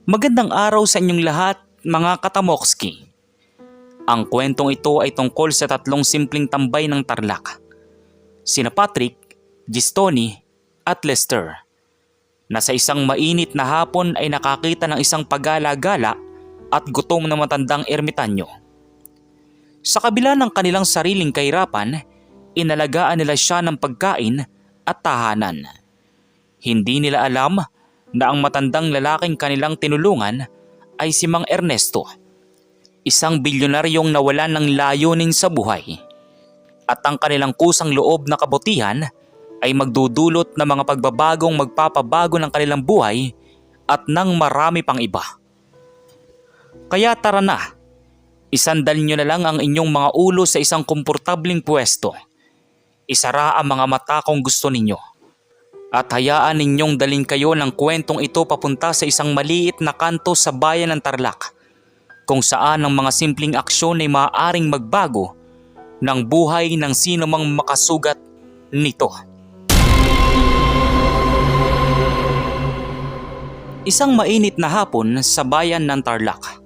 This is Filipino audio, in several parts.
Magandang araw sa inyong lahat, mga katamokski. Ang kwentong ito ay tungkol sa tatlong simpleng tambay ng Tarlac. Sina Patrick, Gistoni at Lester, na sa isang mainit na hapon ay nakakita ng isang pagala-gala at gutom na matandang ermitanyo. Sa kabila ng kanilang sariling kahirapan, inalagaan nila siya ng pagkain at tahanan. Hindi nila alam na ang matandang lalaking kanilang tinulungan ay si Mang Ernesto, isang bilyonaryong nawalan ng layunin sa buhay. At ang kanilang kusang loob na kabutihan ay magdudulot ng mga pagbabagong magpapabago ng kanilang buhay at ng marami pang iba. Kaya tara na, isandal nyo na lang ang inyong mga ulo sa isang komportabling pwesto. Isara ang mga mata kung gusto ninyo. At hayaan ninyong daling kayo ng kwentong ito papunta sa isang maliit na kanto sa bayan ng Tarlac, kung saan ang mga simpleng aksyon ay maaaring magbago ng buhay ng sino mang makasugat nito. Isang mainit na hapon sa bayan ng Tarlac.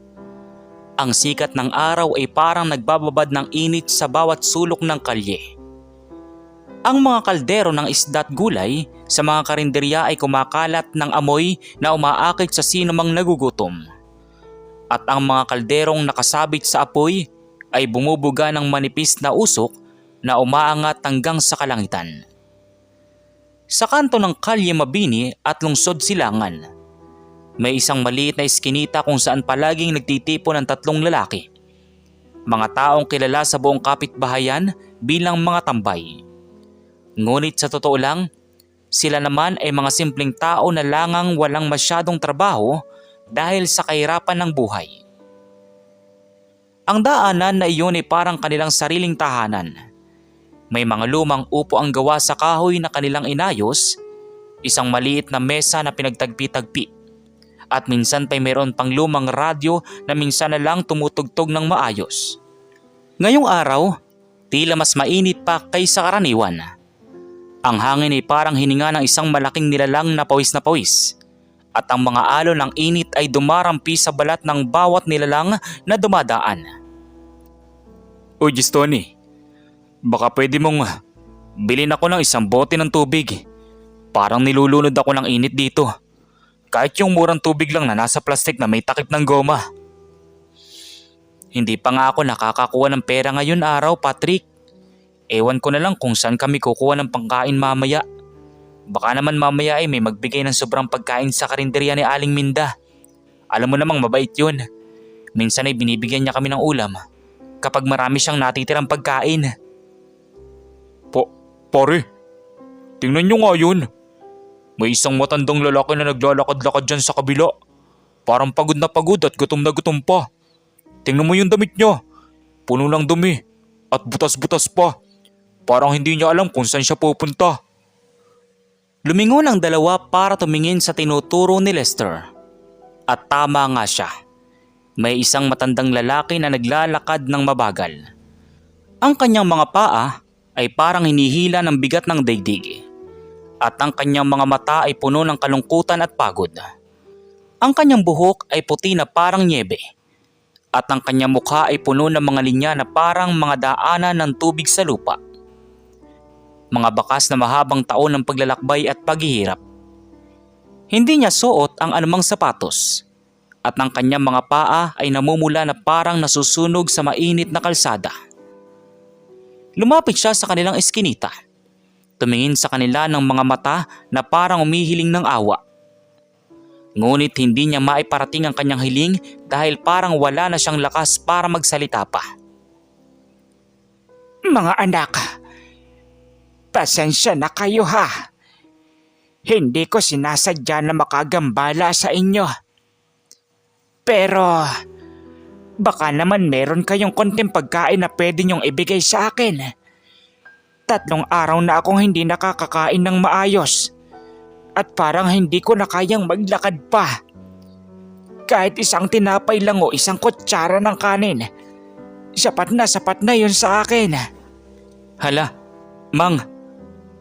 Ang sikat ng araw ay parang nagbababad ng init sa bawat sulok ng kalye. Ang mga kaldero ng isda at gulay sa mga karinderya ay kumakalat ng amoy na umaakit sa sino mang nagugutom. At ang mga kalderong nakasabit sa apoy ay bumubuga ng manipis na usok na umaangat hanggang sa kalangitan. Sa kanto ng Kalye Mabini at Lungsod Silangan, may isang maliit na eskinita kung saan palaging nagtitipon ng tatlong lalaki. Mga taong kilala sa buong kapitbahayan bilang mga tambay. Ngunit sa totoo lang, sila naman ay mga simpleng tao na langang walang masyadong trabaho dahil sa kahirapan ng buhay. Ang daanan na iyon ay parang kanilang sariling tahanan. May mga lumang upo ang gawa sa kahoy na kanilang inayos, isang maliit na mesa na pinagtagpi-tagpi, at minsan pa'y mayroon pang lumang radyo na minsan na lang tumutugtog ng maayos. Ngayong araw, tila mas mainit pa kaysa karaniwan. Ang hangin ay parang hininga ng isang malaking nilalang na pawis at ang mga alon ng init ay dumarampi sa balat ng bawat nilalang na dumadaan. Uy Gistoni, baka pwede mong bilhin ako ng isang bote ng tubig. Parang nilulunod ako ng init dito. Kahit yung murang tubig lang na nasa plastik na may takip ng goma. Hindi pa nga ako nakakakuha ng pera ngayon araw, Patrick. Ewan ko na lang kung saan kami kukuha ng pangkain mamaya. Baka naman mamaya ay may magbigay ng sobrang pagkain sa karinderya ni Aling Minda. Alam mo namang mabait yun. Minsan ay binibigyan niya kami ng ulam kapag marami siyang natitirang pagkain. Pare, tingnan niyo nga yun. May isang matandang lalaki na naglalakad-lakad dyan sa kabila. Parang pagod na pagod at gutom na gutom pa. Tingnan mo yung damit niya. Puno ng dumi at butas-butas pa. Parang hindi niya alam kung saan siya pupunta. Lumingon ang dalawa para tumingin sa tinuturo ni Lester. At tama nga siya. May isang matandang lalaki na naglalakad ng mabagal. Ang kanyang mga paa ay parang hinihila ng bigat ng daigdig. At ang kanyang mga mata ay puno ng kalungkutan at pagod. Ang kanyang buhok ay puti na parang nyebe. At ang kanyang mukha ay puno ng mga linya na parang mga daanan ng tubig sa lupa. Mga bakas na mahabang taon ng paglalakbay at paghihirap. Hindi niya suot ang anumang sapatos at ang kanyang mga paa ay namumula na parang nasusunog sa mainit na kalsada. Lumapit siya sa kanilang eskinita. Tumingin sa kanila ng mga mata na parang umihiling ng awa. Ngunit hindi niya maiparating ang kanyang hiling dahil parang wala na siyang lakas para magsalita pa. Mga anak, pasensya na kayo ha. Hindi ko sinasadya na makagambala sa inyo. Pero baka naman meron kayong konting pagkain na pwede niyong ibigay sa akin. 3 araw na akong hindi nakakakain ng maayos. At parang hindi ko na kayang maglakad pa. Kahit isang tinapay lang o isang kutsara ng kanin, sapat na yun sa akin. Hala, Mang,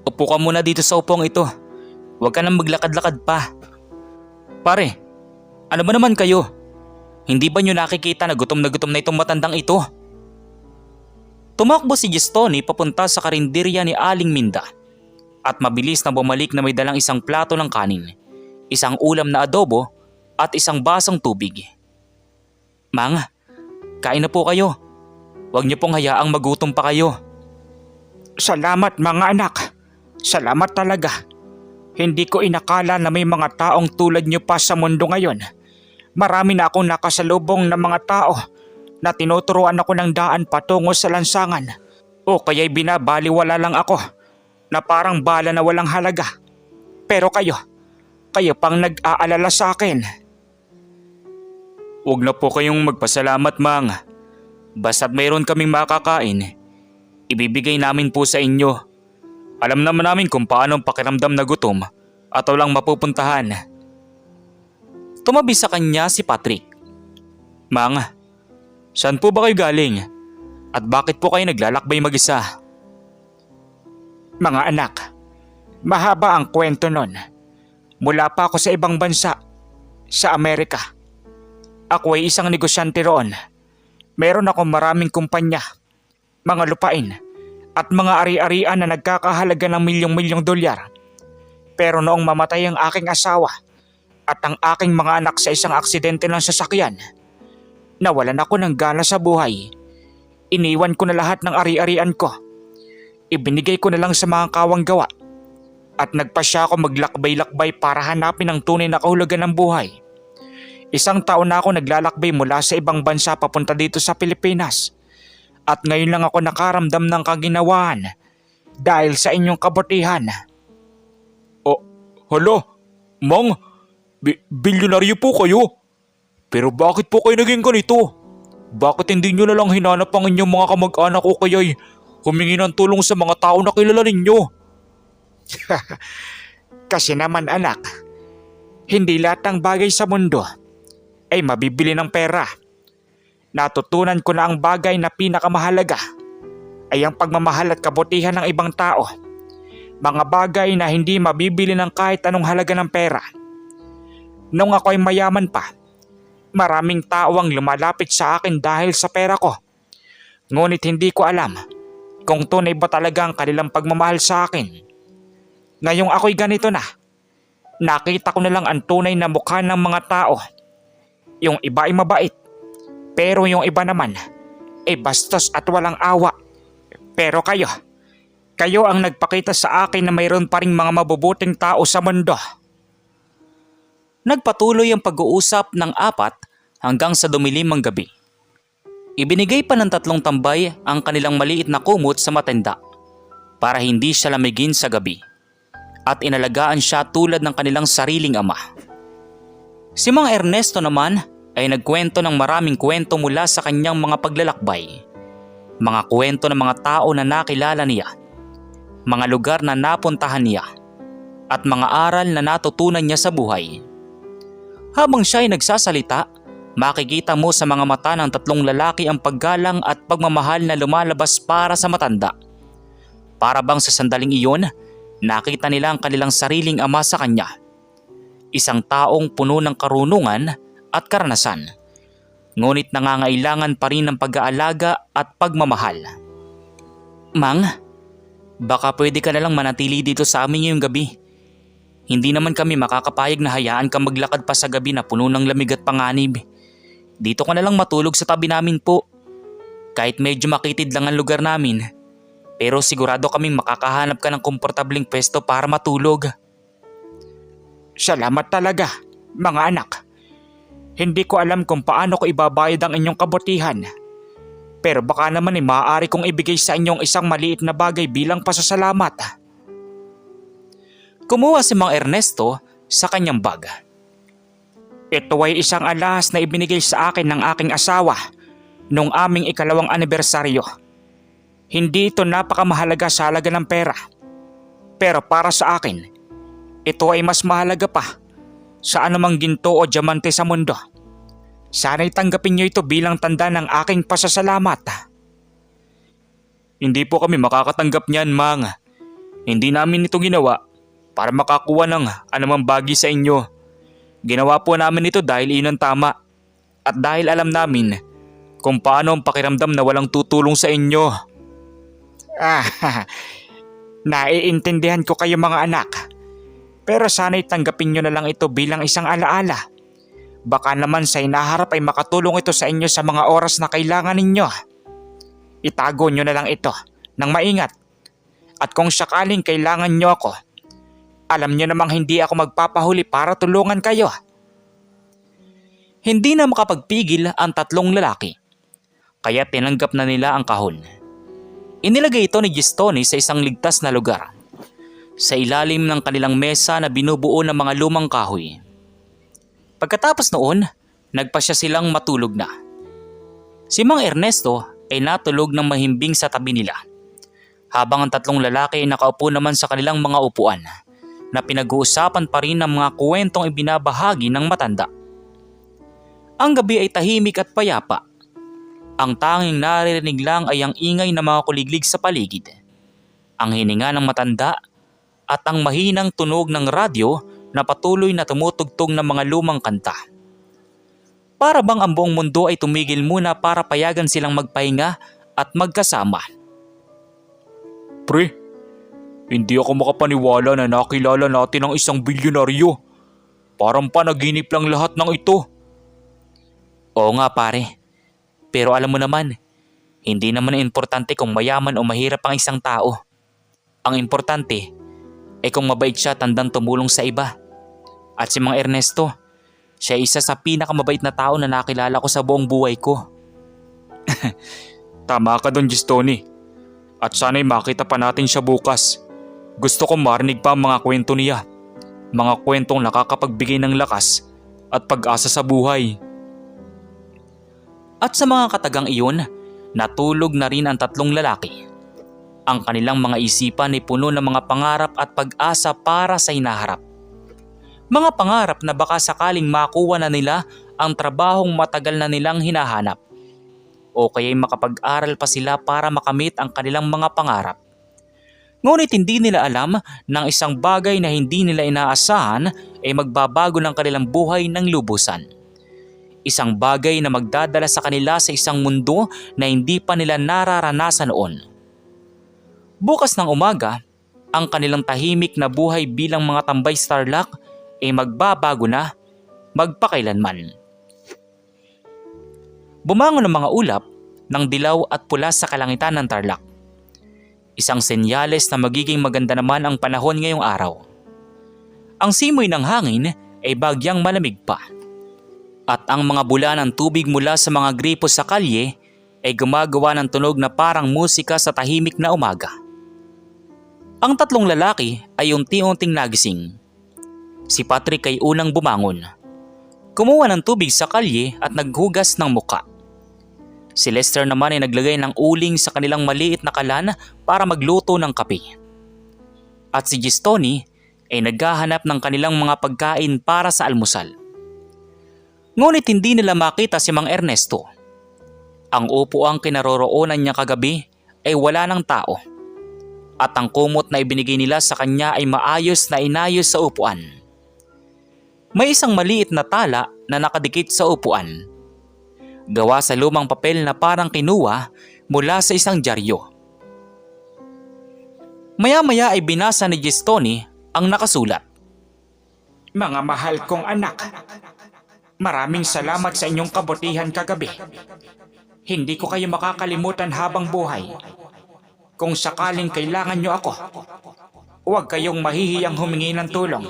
upo ka muna dito sa upong ito. Huwag ka nang maglakad-lakad pa. Pare, Ano ba naman kayo? Hindi ba nyo nakikita na gutom na itong matandang ito? Tumakbo si Gistoni papunta sa karinderya ni Aling Minda at mabilis na bumalik na may dalang isang plato ng kanin, isang ulam na adobo at isang basong tubig. Mang, kain na po kayo. Huwag niyo pong hayaang magutom pa kayo. Salamat mga anak. Salamat talaga. Hindi ko inakala na may mga taong tulad niyo pa sa mundo ngayon. Marami na akong nakasalubong na mga tao na tinuturuan ako ng daan patungo sa lansangan o kaya'y binabaliwala lang ako na parang bala na walang halaga. Pero kayo pang nag-aalala sa akin. Huwag na po kayong magpasalamat, Mang. Basta't mayroon kaming makakain, ibibigay namin po sa inyo. Alam naman namin kung paano ang pakiramdam na gutom at walang mapupuntahan. Tumabi sa kanya si Patrick. Mang, saan po ba kayo galing? At bakit po kayo naglalakbay mag-isa? Mga anak, mahaba ang kwento nun. Mula pa ako sa ibang bansa, sa Amerika. Ako ay isang negosyante roon. Meron akong maraming kumpanya, mga lupain, at mga ari-arian na nagkakahalaga ng milyong-milyong dolyar. Pero noong mamatay ang aking asawa at ang aking mga anak sa isang aksidente ng sasakyan, nawalan ako ng gana sa buhay. Iniwan ko na lahat ng ari-arian ko. Ibinigay ko na lang sa mga kawang gawa at nagpasya ako maglakbay-lakbay para hanapin ang tunay na kahulugan ng buhay. Isang taon na ako naglalakbay mula sa ibang bansa papunta dito sa Pilipinas. At ngayon lang ako nakaramdam ng kaginawaan dahil sa inyong kabutihan. Oh, hala, Mang, bilyonaryo po kayo. Pero bakit po kayo naging ganito? Bakit hindi nyo na lang hinanap ang inyong mga kamag-anak o kaya'y humingi ng tulong sa mga tao na kilala ninyo? Kasi naman anak, hindi lahat ng bagay sa mundo ay mabibili ng pera. Natutunan ko na ang bagay na pinakamahalaga ay ang pagmamahal at kabutihan ng ibang tao. Mga bagay na hindi mabibili ng kahit anong halaga ng pera. Nung ako ay mayaman pa, maraming tao ang lumalapit sa akin dahil sa pera ko. Ngunit hindi ko alam kung tunay ba talaga ang kanilang pagmamahal sa akin. Ngayong ako'y ganito na, nakita ko na lang ang tunay na mukha ng mga tao. Yung iba ay mabait, pero yung iba naman ay bastos at walang awa. Pero kayo ang nagpakita sa akin na mayroon pa ring mga mabubuting tao sa mundo. Nagpatuloy ang pag-uusap ng 4 hanggang sa dumilim ang gabi. Ibinigay pa ng 3 tambay ang kanilang maliit na kumot sa matanda para hindi siya lamigin sa gabi at inalagaan siya tulad ng kanilang sariling ama. Si Mang Ernesto naman ay nagkwento ng maraming kwento mula sa kanyang mga paglalakbay. Mga kwento ng mga tao na nakilala niya, mga lugar na napuntahan niya, at mga aral na natutunan niya sa buhay. Habang siya ay nagsasalita, makikita mo sa mga mata ng 3 lalaki ang paggalang at pagmamahal na lumalabas para sa matanda. Para bang sa sandaling iyon, nakita nila ang kanilang sariling ama sa kanya. Isang taong puno ng karunungan at karanasan, ngunit nangangailangan pa rin ng pag-aalaga at pagmamahal. Mang, baka pwede ka na lang manatili dito sa amin ngayong gabi. Hindi naman kami makakapayag na hayaan ka maglakad pa sa gabi na puno ng lamig at panganib. Dito ka na lang matulog sa tabi namin po. Kahit medyo makitid lang ang lugar namin, pero sigurado kaming makakahanap ka ng komportabling pwesto para matulog. Salamat talaga, mga anak. Hindi ko alam kung paano ko ibabayad ang inyong kabutihan. Pero baka naman ay maaari kong ibigay sa inyong isang maliit na bagay bilang pasasalamat. Kumuha si Mang Ernesto sa kanyang bag. Ito ay isang alahas na ibinigay sa akin ng aking asawa nung aming 2nd anibersaryo. Hindi ito napakamahalaga sa halaga ng pera. Pero para sa akin, ito ay mas mahalaga pa sa anumang ginto o diamante sa mundo. Sana'y tanggapin niyo ito bilang tanda ng aking pasasalamat. Hindi po kami makakatanggap niyan, Mang. Hindi namin ito ginawa para makakuha ng anumang bagay sa inyo. Ginawa po namin ito dahil iyon ang tama at dahil alam namin kung paano ang pakiramdam na walang tutulong sa inyo. Ah, naiintindihan ko kayo mga anak. Pero sana'y tanggapin nyo na lang ito bilang isang alaala. Baka naman sa hinaharap ay makatulong ito sa inyo sa mga oras na kailangan ninyo. Itago nyo na lang ito nang maingat. At kung sakaling kailangan nyo ako, alam nyo namang hindi ako magpapahuli para tulungan kayo. Hindi na makapagpigil ang tatlong lalaki, kaya tinanggap na nila ang kahon. Inilagay ito ni Gistoni sa isang ligtas na lugar, sa ilalim ng kanilang mesa na binubuo ng mga lumang kahoy. Pagkatapos noon, nagpasya silang matulog na. Si Mang Ernesto ay natulog ng mahimbing sa tabi nila, habang ang tatlong lalaki ay nakaupo naman sa kanilang mga upuan na pinag-uusapan pa rin ng mga kwentong ibinabahagi ng matanda. Ang gabi ay tahimik at payapa. Ang tanging naririnig lang ay ang ingay ng mga kuliglig sa paligid, ang hininga ng matanda at ang mahinang tunog ng radyo na patuloy na tumutugtog ng mga lumang kanta. Para bang ang buong mundo ay tumigil muna para payagan silang magpahinga at magkasama. Pre, hindi ako makapaniwala na nakilala natin ang isang bilyonaryo. Parang panaginip lang lahat ng ito. Oo nga pare, pero alam mo naman, hindi naman importante kung mayaman o mahirap ang isang tao. Ang importante ay kung mabait siya at handang tumulong sa iba. At si Mang Ernesto, siya isa sa pinakamabait na tao na nakilala ko sa buong buhay ko. Tama ka doon, Gistoni. At sana'y makita pa natin siya bukas. Gusto kong marinig pa ang mga kwento niya. Mga kwentong nakakapagbigay ng lakas at pag-asa sa buhay. At sa mga katagang iyon, natulog na rin ang tatlong lalaki. Ang kanilang mga isipan ay puno ng mga pangarap at pag-asa para sa hinaharap. Mga pangarap na baka sakaling makuha na nila ang trabahong matagal na nilang hinahanap. O kaya'y makapag-aral pa sila para makamit ang kanilang mga pangarap. Ngunit hindi nila alam na isang bagay na hindi nila inaasahan ay magbabago ng kanilang buhay ng lubusan. Isang bagay na magdadala sa kanila sa isang mundo na hindi pa nila nararanasan noon. Bukas ng umaga, ang kanilang tahimik na buhay bilang mga tambay sa Tarlac ay magbabago na magpakailanman. Bumangon ang mga ulap ng dilaw at pula sa kalangitan ng Tarlac. Isang senyales na magiging maganda naman ang panahon ngayong araw. Ang simoy ng hangin ay bagyang malamig pa. At ang mga bula ng tubig mula sa mga gripo sa kalye ay gumagawa ng tunog na parang musika sa tahimik na umaga. Ang tatlong lalaki ay unti-unting nagising. Si Patrick ay unang bumangon. Kumuha ng tubig sa kalye at naghugas ng muka. Si Lester naman ay naglagay ng uling sa kanilang maliit na kalan para magluto ng kape. At si Gistoni ay naghahanap ng kanilang mga pagkain para sa almusal. Ngunit hindi nila makita si Mang Ernesto. Ang upuang kinaroroonan niya kagabi ay wala ng tao. At ang kumot na ibinigay nila sa kanya ay maayos na inayos sa upuan. May isang maliit na tala na nakadikit sa upuan. Gawa sa lumang papel na parang kinuha mula sa isang dyaryo. Maya-maya ay binasa ni Gistoni ang nakasulat. Mga mahal kong anak, maraming salamat sa inyong kabutihan kagabi. Hindi ko kayo makakalimutan habang buhay. Kung sakaling kailangan nyo ako, huwag kayong mahihiyang humingi ng tulong.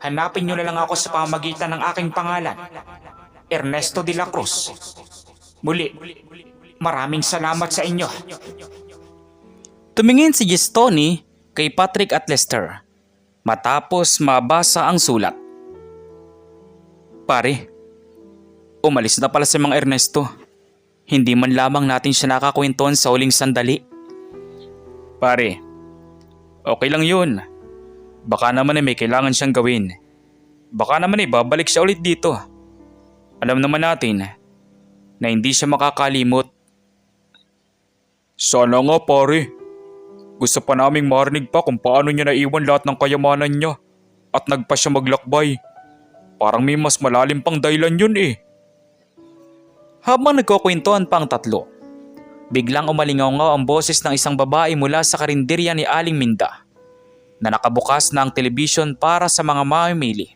Hanapin nyo na lang ako sa pamamagitan ng aking pangalan, Ernesto de la Cruz. Muli, maraming salamat sa inyo. Tumingin si Gistoni kay Patrick at Lester matapos mabasa ang sulat. Pare, umalis na pala si Mang Ernesto. Hindi man lamang natin siya nakakwentuhan sa huling sandali. Pare, okay lang yun. Baka naman ay may kailangan siyang gawin. Baka naman ay babalik siya ulit dito. Alam naman natin na hindi siya makakalimot. Sana nga pare. Gusto pa naming marinig pa kung paano niya naiwan lahat ng kayamanan niya at nagpa siya maglakbay Parang may mas malalim pang dahilan yun eh. Habang nagkukwentuhan pang tatlo, biglang umalingaw ang boses ng isang babae mula sa karinderya ni Aling Minda na nakabukas na ang telebisyon para sa mga mamimili.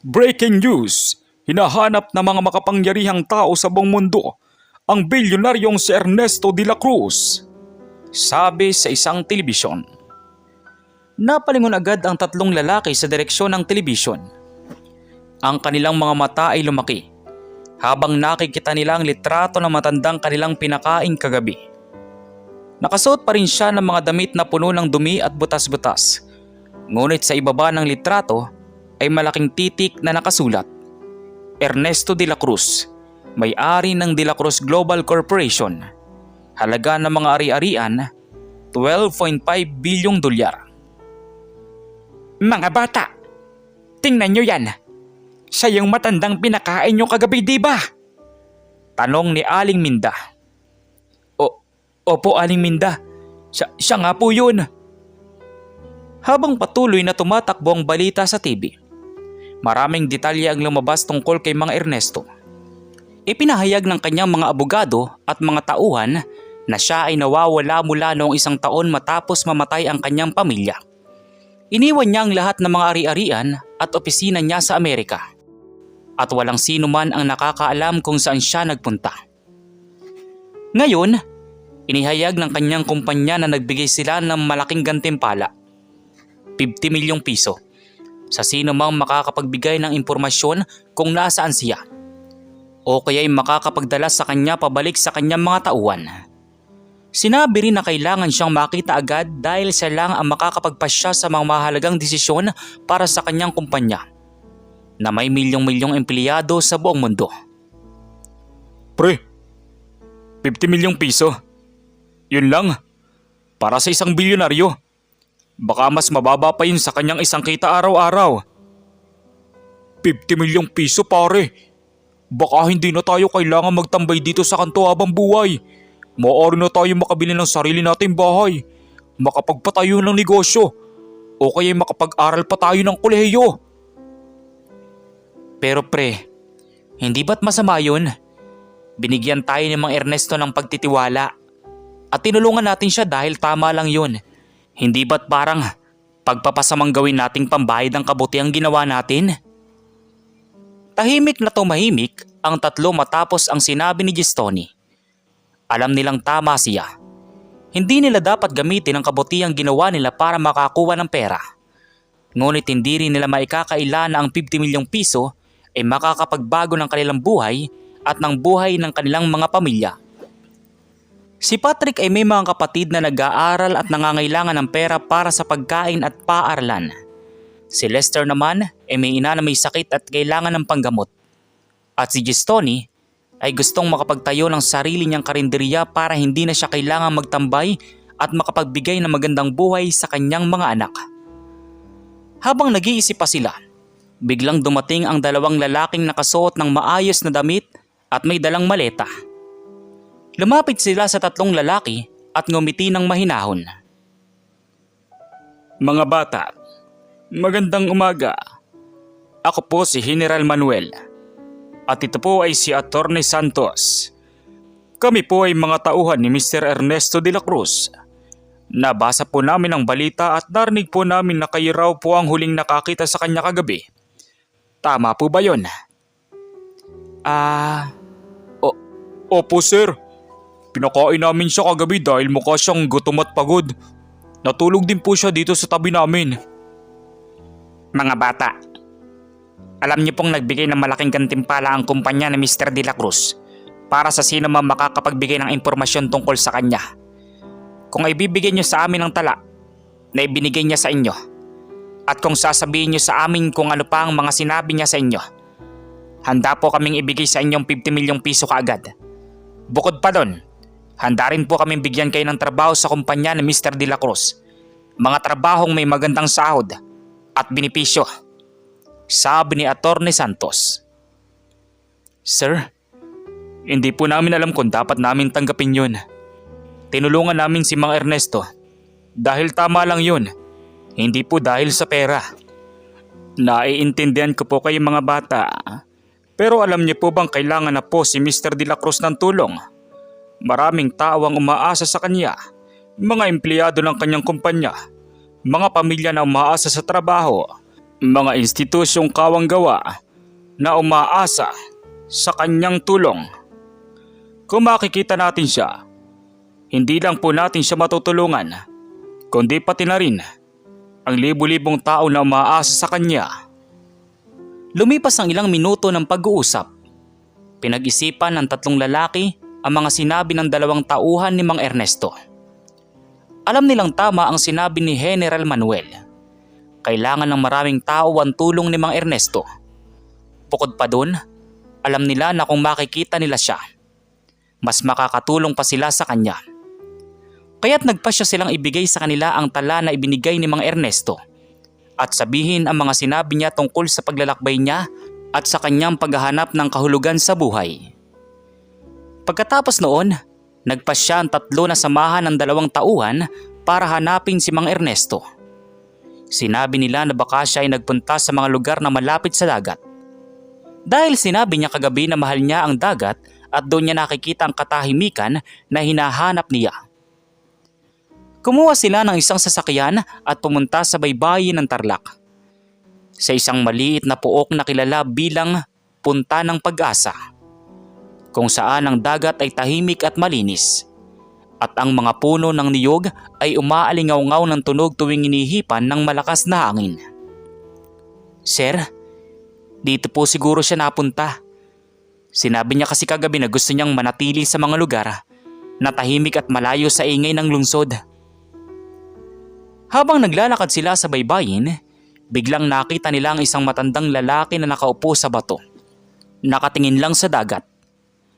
Breaking news! Hinahanap ng mga makapangyarihang tao sa buong mundo ang bilyonaryong si Ernesto de la Cruz, sabi sa isang telebisyon. Napalingon agad ang tatlong lalaki sa direksyon ng telebisyon. Ang kanilang mga mata ay lumaki habang nakikita nila ang litrato ng matandang kanilang pinakain kagabi. Nakasuot pa rin siya ng mga damit na puno ng dumi at butas-butas. Ngunit sa ibaba ng litrato ay malaking titik na nakasulat, Ernesto de la Cruz, may-ari ng De La Cruz Global Corporation. Halaga ng mga ari-arian, $12.5 bilyong. Mga bata, tingnan nyo yan. Siya yung matandang pinakain nyo kagabi, di ba? Tanong ni Aling Minda. Opo, Aling Minda. Siya nga po yun. Habang patuloy na tumatakbo ang balita sa TV, maraming detalye ang lumabas tungkol kay Mang Ernesto. Ipinahayag ng kanyang mga abogado at mga tauhan na siya ay nawawala mula noong 1 taon matapos mamatay ang kanyang pamilya. Iniwan niya ang lahat ng mga ari-arian at opisina niya sa Amerika. At walang sino man ang nakakaalam kung saan siya nagpunta. Ngayon, inihayag ng kanyang kumpanya na nagbigay sila ng malaking gantimpala, 50 milyong piso, sa sino mang makakapagbigay ng impormasyon kung nasaan siya o kaya'y makakapagdala sa kanya pabalik sa kanyang mga tauhan. Sinabi rin na kailangan siyang makita agad dahil siya lang ang makakapagpasya sa mga mahalagang desisyon para sa kanyang kumpanya na may milyong-milyong empleyado sa buong mundo. Pre, 50 milyong piso? Yun lang? Para sa isang bilyonaryo? Baka mas mababa pa yun sa kanyang isang kita araw-araw. 50 milyong piso pare. Baka hindi na tayo kailangan magtambay dito sa kanto habang buhay. Maaari na tayo makabili ng sarili nating bahay, makapagpatayo ng negosyo, o kaya makapag-aral pa tayo ng kolehiyo. Pero pre, hindi ba't masama yun? Binigyan tayo ni Mang Ernesto ng pagtitiwala at tinulungan natin siya dahil tama lang yun. Hindi ba't parang pagpapasamang gawin nating pambayad ng kabutiang ginawa natin? Tahimik na tumahimik ang tatlo matapos ang sinabi ni Gistoni. Alam nilang tama siya. Hindi nila dapat gamitin ang kabutiang ginawa nila para makakuha ng pera. Ngunit hindi rin nila maikakaila na ang 50 milyong piso ay makakapagbago ng kanilang buhay at ng buhay ng kanilang mga pamilya. Si Patrick ay may mga kapatid na nag-aaral at nangangailangan ng pera para sa pagkain at paaralan. Si Lester naman ay may ina na may sakit at kailangan ng panggamot. At si Gistoni ay gustong makapagtayo ng sarili niyang karinderya para hindi na siya kailangang magtambay at makapagbigay ng magandang buhay sa kanyang mga anak. Habang nag-iisip pa sila, biglang dumating ang dalawang lalaking nakasuot ng maayos na damit at may dalang maleta. Lumapit sila sa tatlong lalaki at ngumiti ng mahinahon. Mga bata, magandang umaga. Ako po si General Manuel at ito po ay si Atty. Santos. Kami po ay mga tauhan ni Mr. Ernesto de la Cruz. Nabasa po namin ang balita at narinig po namin na kayo raw po ang huling nakakita sa kanya kagabi. Tama po ba yun? Opo sir. Pinakain namin siya kagabi dahil mukha siyang gutom at pagod. Natulog din po siya dito sa tabi namin. Mga bata, alam niyo pong nagbigay ng malaking gantimpala ang kumpanya ni Mr. De La Cruz para sa sino man makakapagbigay ng impormasyon tungkol sa kanya. Kung ibibigay niyo sa amin ang tala na ibinigay niya sa inyo at kung sasabihin niyo sa amin kung ano pa ang mga sinabi niya sa inyo, handa po kaming ibigay sa inyong 50 milyong piso kaagad. Bukod pa doon, handa rin po kaming bigyan kayo ng trabaho sa kumpanya ni Mr. De La Cruz. Mga trabahong may magandang sahod at benepisyo, sabi ni Atty. Santos. Sir, hindi po namin alam kung dapat namin tanggapin yun. Tinulungan namin si Mang Ernesto dahil tama lang yun, hindi po dahil sa pera. Naiintindihan ko po kayo mga bata. Pero alam niyo po bang kailangan na po si Mr. De La Cruz ng tulong? Maraming tao ang umaasa sa kanya. Mga empleyado ng kanyang kumpanya. Mga pamilya na umaasa sa trabaho. Mga institusyong kawang-gawa na umaasa sa kanyang tulong. Kung makikita natin siya, hindi lang po natin siya matutulungan, kundi pati na rin ang libu-libong tao na umaasa sa kanya. Lumipas ang ilang minuto ng pag-uusap. Pinag-isipan ng tatlong lalaki ang mga sinabi ng dalawang tauhan ni Mang Ernesto. Alam nilang tama ang sinabi ni General Manuel. Kailangan ng maraming tao ang tulong ni Mang Ernesto. Bukod pa dun, alam nila na kung makikita nila siya, mas makakatulong pa sila sa kanya. Kaya't nagpasya silang ibigay sa kanila ang tala na ibinigay ni Mang Ernesto at sabihin ang mga sinabi niya tungkol sa paglalakbay niya at sa kanyang paghahanap ng kahulugan sa buhay. Pagkatapos noon, nagpasya ang tatlo na samahan ng dalawang tauhan para hanapin si Mang Ernesto. Sinabi nila na baka siya ay nagpunta sa mga lugar na malapit sa dagat. Dahil sinabi niya kagabi na mahal niya ang dagat at doon niya nakikita ang katahimikan na hinahanap niya. Kumuha sila ng isang sasakyan at pumunta sa baybayin ng Tarlac. Sa isang maliit na puok na kilala bilang Punta ng Pag-asa, kung saan ang dagat ay tahimik at malinis, at ang mga puno ng niyog ay umaalingaw-ngaw ng tunog tuwing inihipan ng malakas na hangin. Sir, dito po siguro siya napunta. Sinabi niya kasi kagabi na gusto niyang manatili sa mga lugar na tahimik at malayo sa ingay ng lungsod. Habang naglalakad sila sa baybayin, biglang nakita nila ang isang matandang lalaki na nakaupo sa bato. Nakatingin lang sa dagat.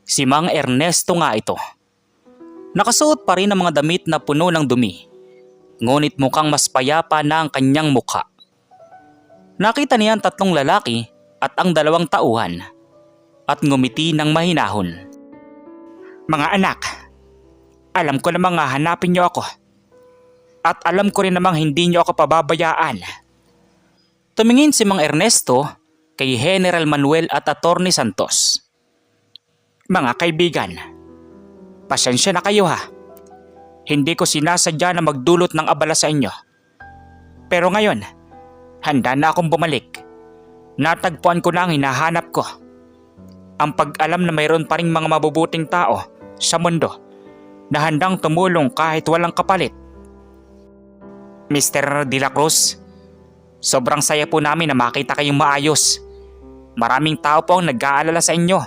Si Mang Ernesto nga ito. Nakasuot pa rin ang mga damit na puno ng dumi. Ngunit mukhang mas payapa na ang kanyang mukha. Nakita niya ang tatlong lalaki at ang dalawang tauhan at ngumiti ng mahinahon. Mga anak, alam ko namang hahanapin niyo ako. At alam ko rin namang hindi niyo ako pababayaan. Tumingin si Mang Ernesto kay General Manuel at Atty. Santos. Mga kaibigan, pasensya na kayo ha. Hindi ko sinasadya na magdulot ng abala sa inyo. Pero ngayon, handa na akong bumalik. Natagpuan ko na ang hinahanap ko. Ang pag-alam na mayroon pa ring mga mabubuting tao sa mundo na handang tumulong kahit walang kapalit. Mr. De La Cruz, sobrang saya po namin na makita kayong maayos. Maraming tao po ang nag-aalala sa inyo.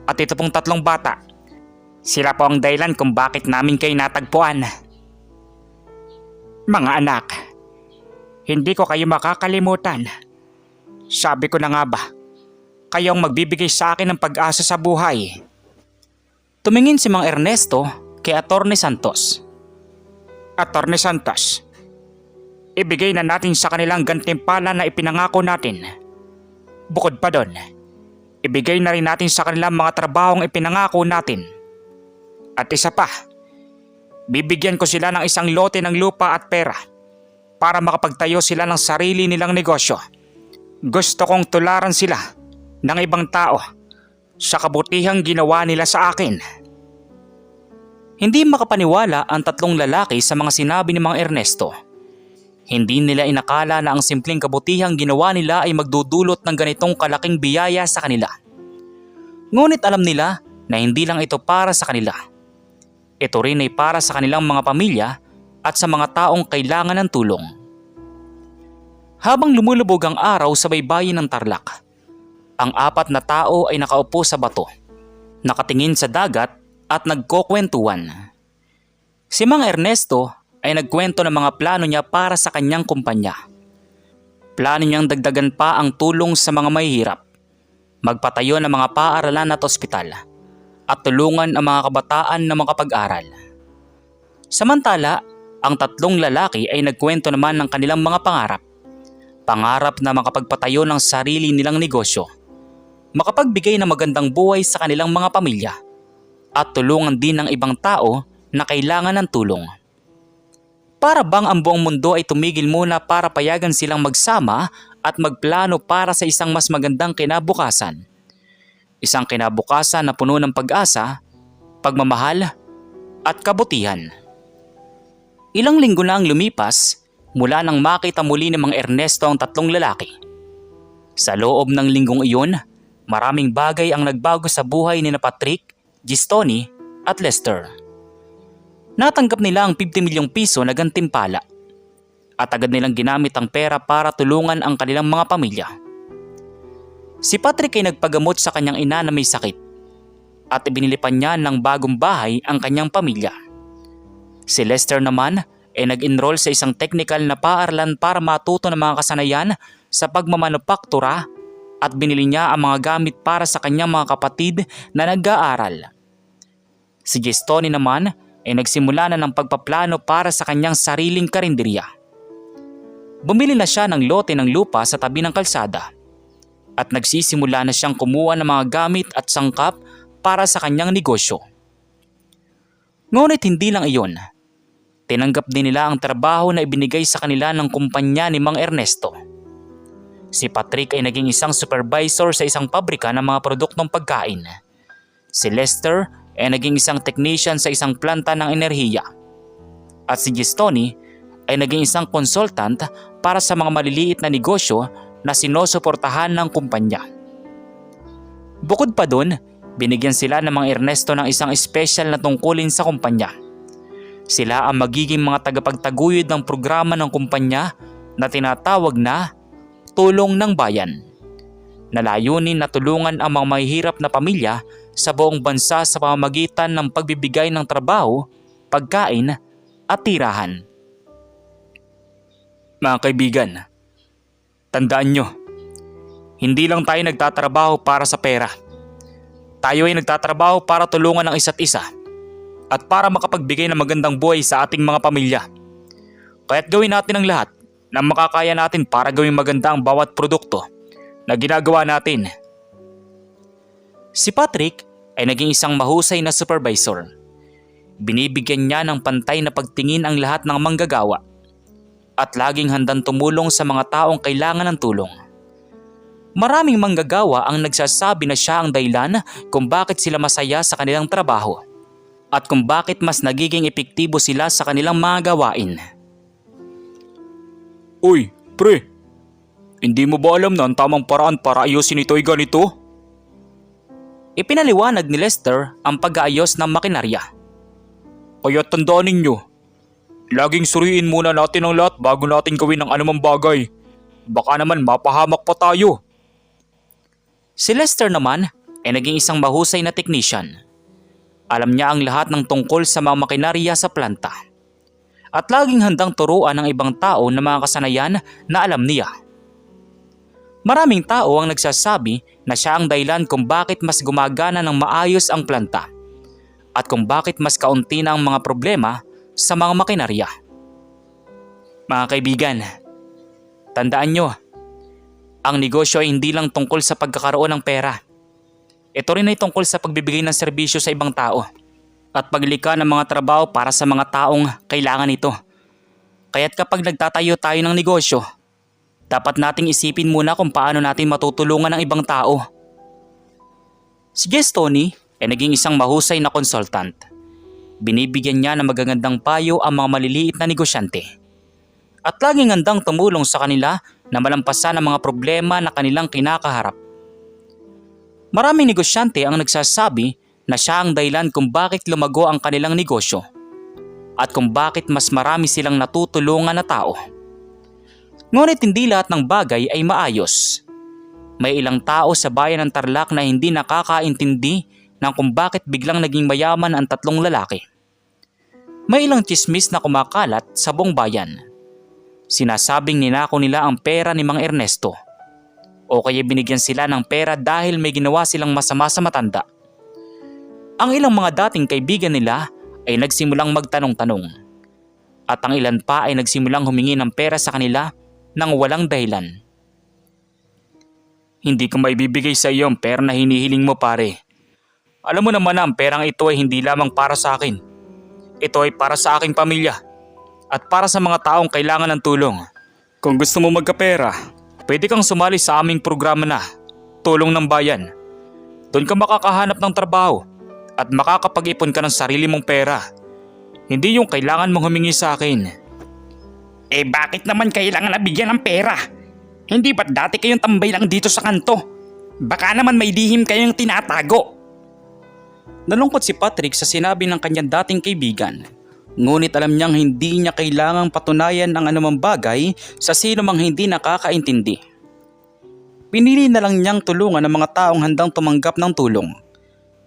At ito pong tatlong bata, sila po ang dahilan kung bakit namin kayo natagpuan. Mga anak, hindi ko kayo makakalimutan. Sabi ko na nga ba, kayo ang magbibigay sa akin ng pag-asa sa buhay. Tumingin si Mang Ernesto kay Atty. Santos. Atty. Santos, ibigay na natin sa kanilang gantimpala na ipinangako natin. Bukod pa doon, ibigay na rin natin sa kanilang mga trabahong ipinangako natin. At isa pa, bibigyan ko sila ng isang lote ng lupa at pera para makapagtayo sila ng sarili nilang negosyo. Gusto kong tularan sila ng ibang tao sa kabutihang ginawa nila sa akin. Hindi makapaniwala ang tatlong lalaki sa mga sinabi ni Mang Ernesto. Hindi nila inakala na ang simpleng kabutihang ginawa nila ay magdudulot ng ganitong kalaking biyaya sa kanila. Ngunit alam nila na hindi lang ito para sa kanila. Ito rin ay para sa kanilang mga pamilya at sa mga taong kailangan ng tulong. Habang lumulubog ang araw sa baybayin ng Tarlac, ang apat na tao ay nakaupo sa bato, nakatingin sa dagat at nagkukwentuhan. Si Mang Ernesto ay nagkwento ng mga plano niya para sa kanyang kumpanya. Plano niyang dagdagan pa ang tulong sa mga mahihirap, magpatayo ng mga paaralan at ospital, at tulungan ang mga kabataan na makapag-aral. Samantala, ang tatlong lalaki ay nagkwento naman ng kanilang mga pangarap. Pangarap na makapagpatayo ng sarili nilang negosyo, makapagbigay ng magandang buhay sa kanilang mga pamilya, at tulungan din ng ibang tao na kailangan ng tulong. Para bang ang buong mundo ay tumigil muna para payagan silang magsama at magplano para sa isang mas magandang kinabukasan. Isang kinabukasan na puno ng pag-asa, pagmamahal at kabutihan. Ilang linggo na ang lumipas mula nang makita muli ni Mang Ernesto ang tatlong lalaki. Sa loob ng linggong iyon, maraming bagay ang nagbago sa buhay ni Patrick, Gistoni at Lester. Natanggap nila ang 50 milyong piso na gantimpala at agad nilang ginamit ang pera para tulungan ang kanilang mga pamilya. Si Patrick ay nagpagamot sa kanyang ina na may sakit at ibinilipan niya ng bagong bahay ang kanyang pamilya. Si Lester naman ay nag-enroll sa isang technical na paaralan para matuto ng mga kasanayan sa pagmamanupaktura at binili niya ang mga gamit para sa kanyang mga kapatid na nag-aaral. Si Gistoni naman ay nagsimula na ng pagpaplano para sa kanyang sariling karinderya. Bumili na siya ng lote ng lupa sa tabi ng kalsada at nagsisimula na siyang kumuha ng mga gamit at sangkap para sa kanyang negosyo. Ngunit hindi lang iyon. Tinanggap din nila ang trabaho na ibinigay sa kanila ng kumpanya ni Mang Ernesto. Si Patrick ay naging isang supervisor sa isang pabrika ng mga produktong pagkain. Si Lester ay naging isang technician sa isang planta ng enerhiya. At si Gistoni ay naging isang consultant para sa mga maliliit na negosyo na sinusuportahan ng kumpanya. Bukod pa doon, binigyan sila ng Mang Ernesto ng isang espesyal na tungkulin sa kumpanya. Sila ang magiging mga tagapagtaguyod ng programa ng kumpanya na tinatawag na Tulong ng Bayan, na layunin na tulungan ang mga mahihirap na pamilya sa buong bansa sa pamamagitan ng pagbibigay ng trabaho, pagkain at tirahan. Mga kaibigan, tandaan nyo, hindi lang tayo nagtatrabaho para sa pera. Tayo ay nagtatrabaho para tulungan ang isa't isa at para makapagbigay ng magandang buhay sa ating mga pamilya. Kaya't gawin natin ang lahat na makakaya natin para gawing maganda ang bawat produkto na ginagawa natin. Si Patrick ay naging isang mahusay na supervisor. Binibigyan niya ng pantay na pagtingin ang lahat ng manggagawa at laging handang tumulong sa mga taong kailangan ng tulong. Maraming manggagawa ang nagsasabi na siya ang dahilan kung bakit sila masaya sa kanilang trabaho at kung bakit mas nagiging epektibo sila sa kanilang mga gawain. Uy, pre, hindi mo ba alam na ang tamang paraan para ayusin ito ay ganito? Ipinaliwanag ni Lester ang pag-aayos ng makinarya. Kaya tandaan ninyo, laging suriin muna natin ang lahat bago natin gawin ang anumang bagay. Baka naman mapahamak pa tayo. Si Lester naman ay naging isang mahusay na technician. Alam niya ang lahat ng tungkol sa mga makinarya sa planta. At laging handang turuan ng ibang tao ng mga kasanayan na alam niya. Maraming tao ang nagsasabi na siya ang dahilan kung bakit mas gumagana ng maayos ang planta at kung bakit mas kaunti na ang mga problema sa mga makinarya. Mga kaibigan, tandaan nyo, ang negosyo ay hindi lang tungkol sa pagkakaroon ng pera. Ito rin ay tungkol sa pagbibigay ng serbisyo sa ibang tao at paglikha ng mga trabaho para sa mga taong kailangan ito. Kaya't kapag nagtatayo tayo ng negosyo, dapat nating isipin muna kung paano natin matutulungan ang ibang tao. Si Gistoni ay naging isang mahusay na consultant. Binibigyan niya ng magagandang payo ang mga maliliit na negosyante. At laging handang tumulong sa kanila na malampasan ang mga problema na kanilang kinakaharap. Maraming negosyante ang nagsasabi na siya ang dahilan kung bakit lumago ang kanilang negosyo at kung bakit mas marami silang natutulungan na tao. Ngunit hindi lahat ng bagay ay maayos. May ilang tao sa bayan ng Tarlac na hindi nakakaintindi ng kung bakit biglang naging mayaman ang tatlong lalaki. May ilang tsismis na kumakalat sa buong bayan. Sinasabing ninakaw nila ang pera ni Mang Ernesto o kaya binigyan sila ng pera dahil may ginawa silang masama sa matanda. Ang ilang mga dating kaibigan nila ay nagsimulang magtanong-tanong at ang ilan pa ay nagsimulang humingi ng pera sa kanila nang walang dahilan. Hindi ko maibibigay sa iyo ang pera na hinihiling mo, pare. Alam mo naman na ang perang ito ay hindi lamang para sa akin. Ito ay para sa aking pamilya at para sa mga taong kailangan ng tulong. Kung gusto mo magkapera, pwede kang sumali sa aming programa na Tulong ng Bayan. Doon ka makakahanap ng trabaho at makakapag-ipon ka ng sarili mong pera. Hindi yung kailangan mong humingi sa akin. Bakit naman kailangan nabigyan ng pera? Hindi ba't dati kayong tambay lang dito sa kanto? Baka naman may lihim kayong tinatago. Nalungkot si Patrick sa sinabi ng kanyang dating kaibigan. Ngunit alam niyang hindi niya kailangang patunayan ang anumang bagay sa sino mang hindi nakakaintindi. Pinili na lang niyang tulungan ang mga taong handang tumanggap ng tulong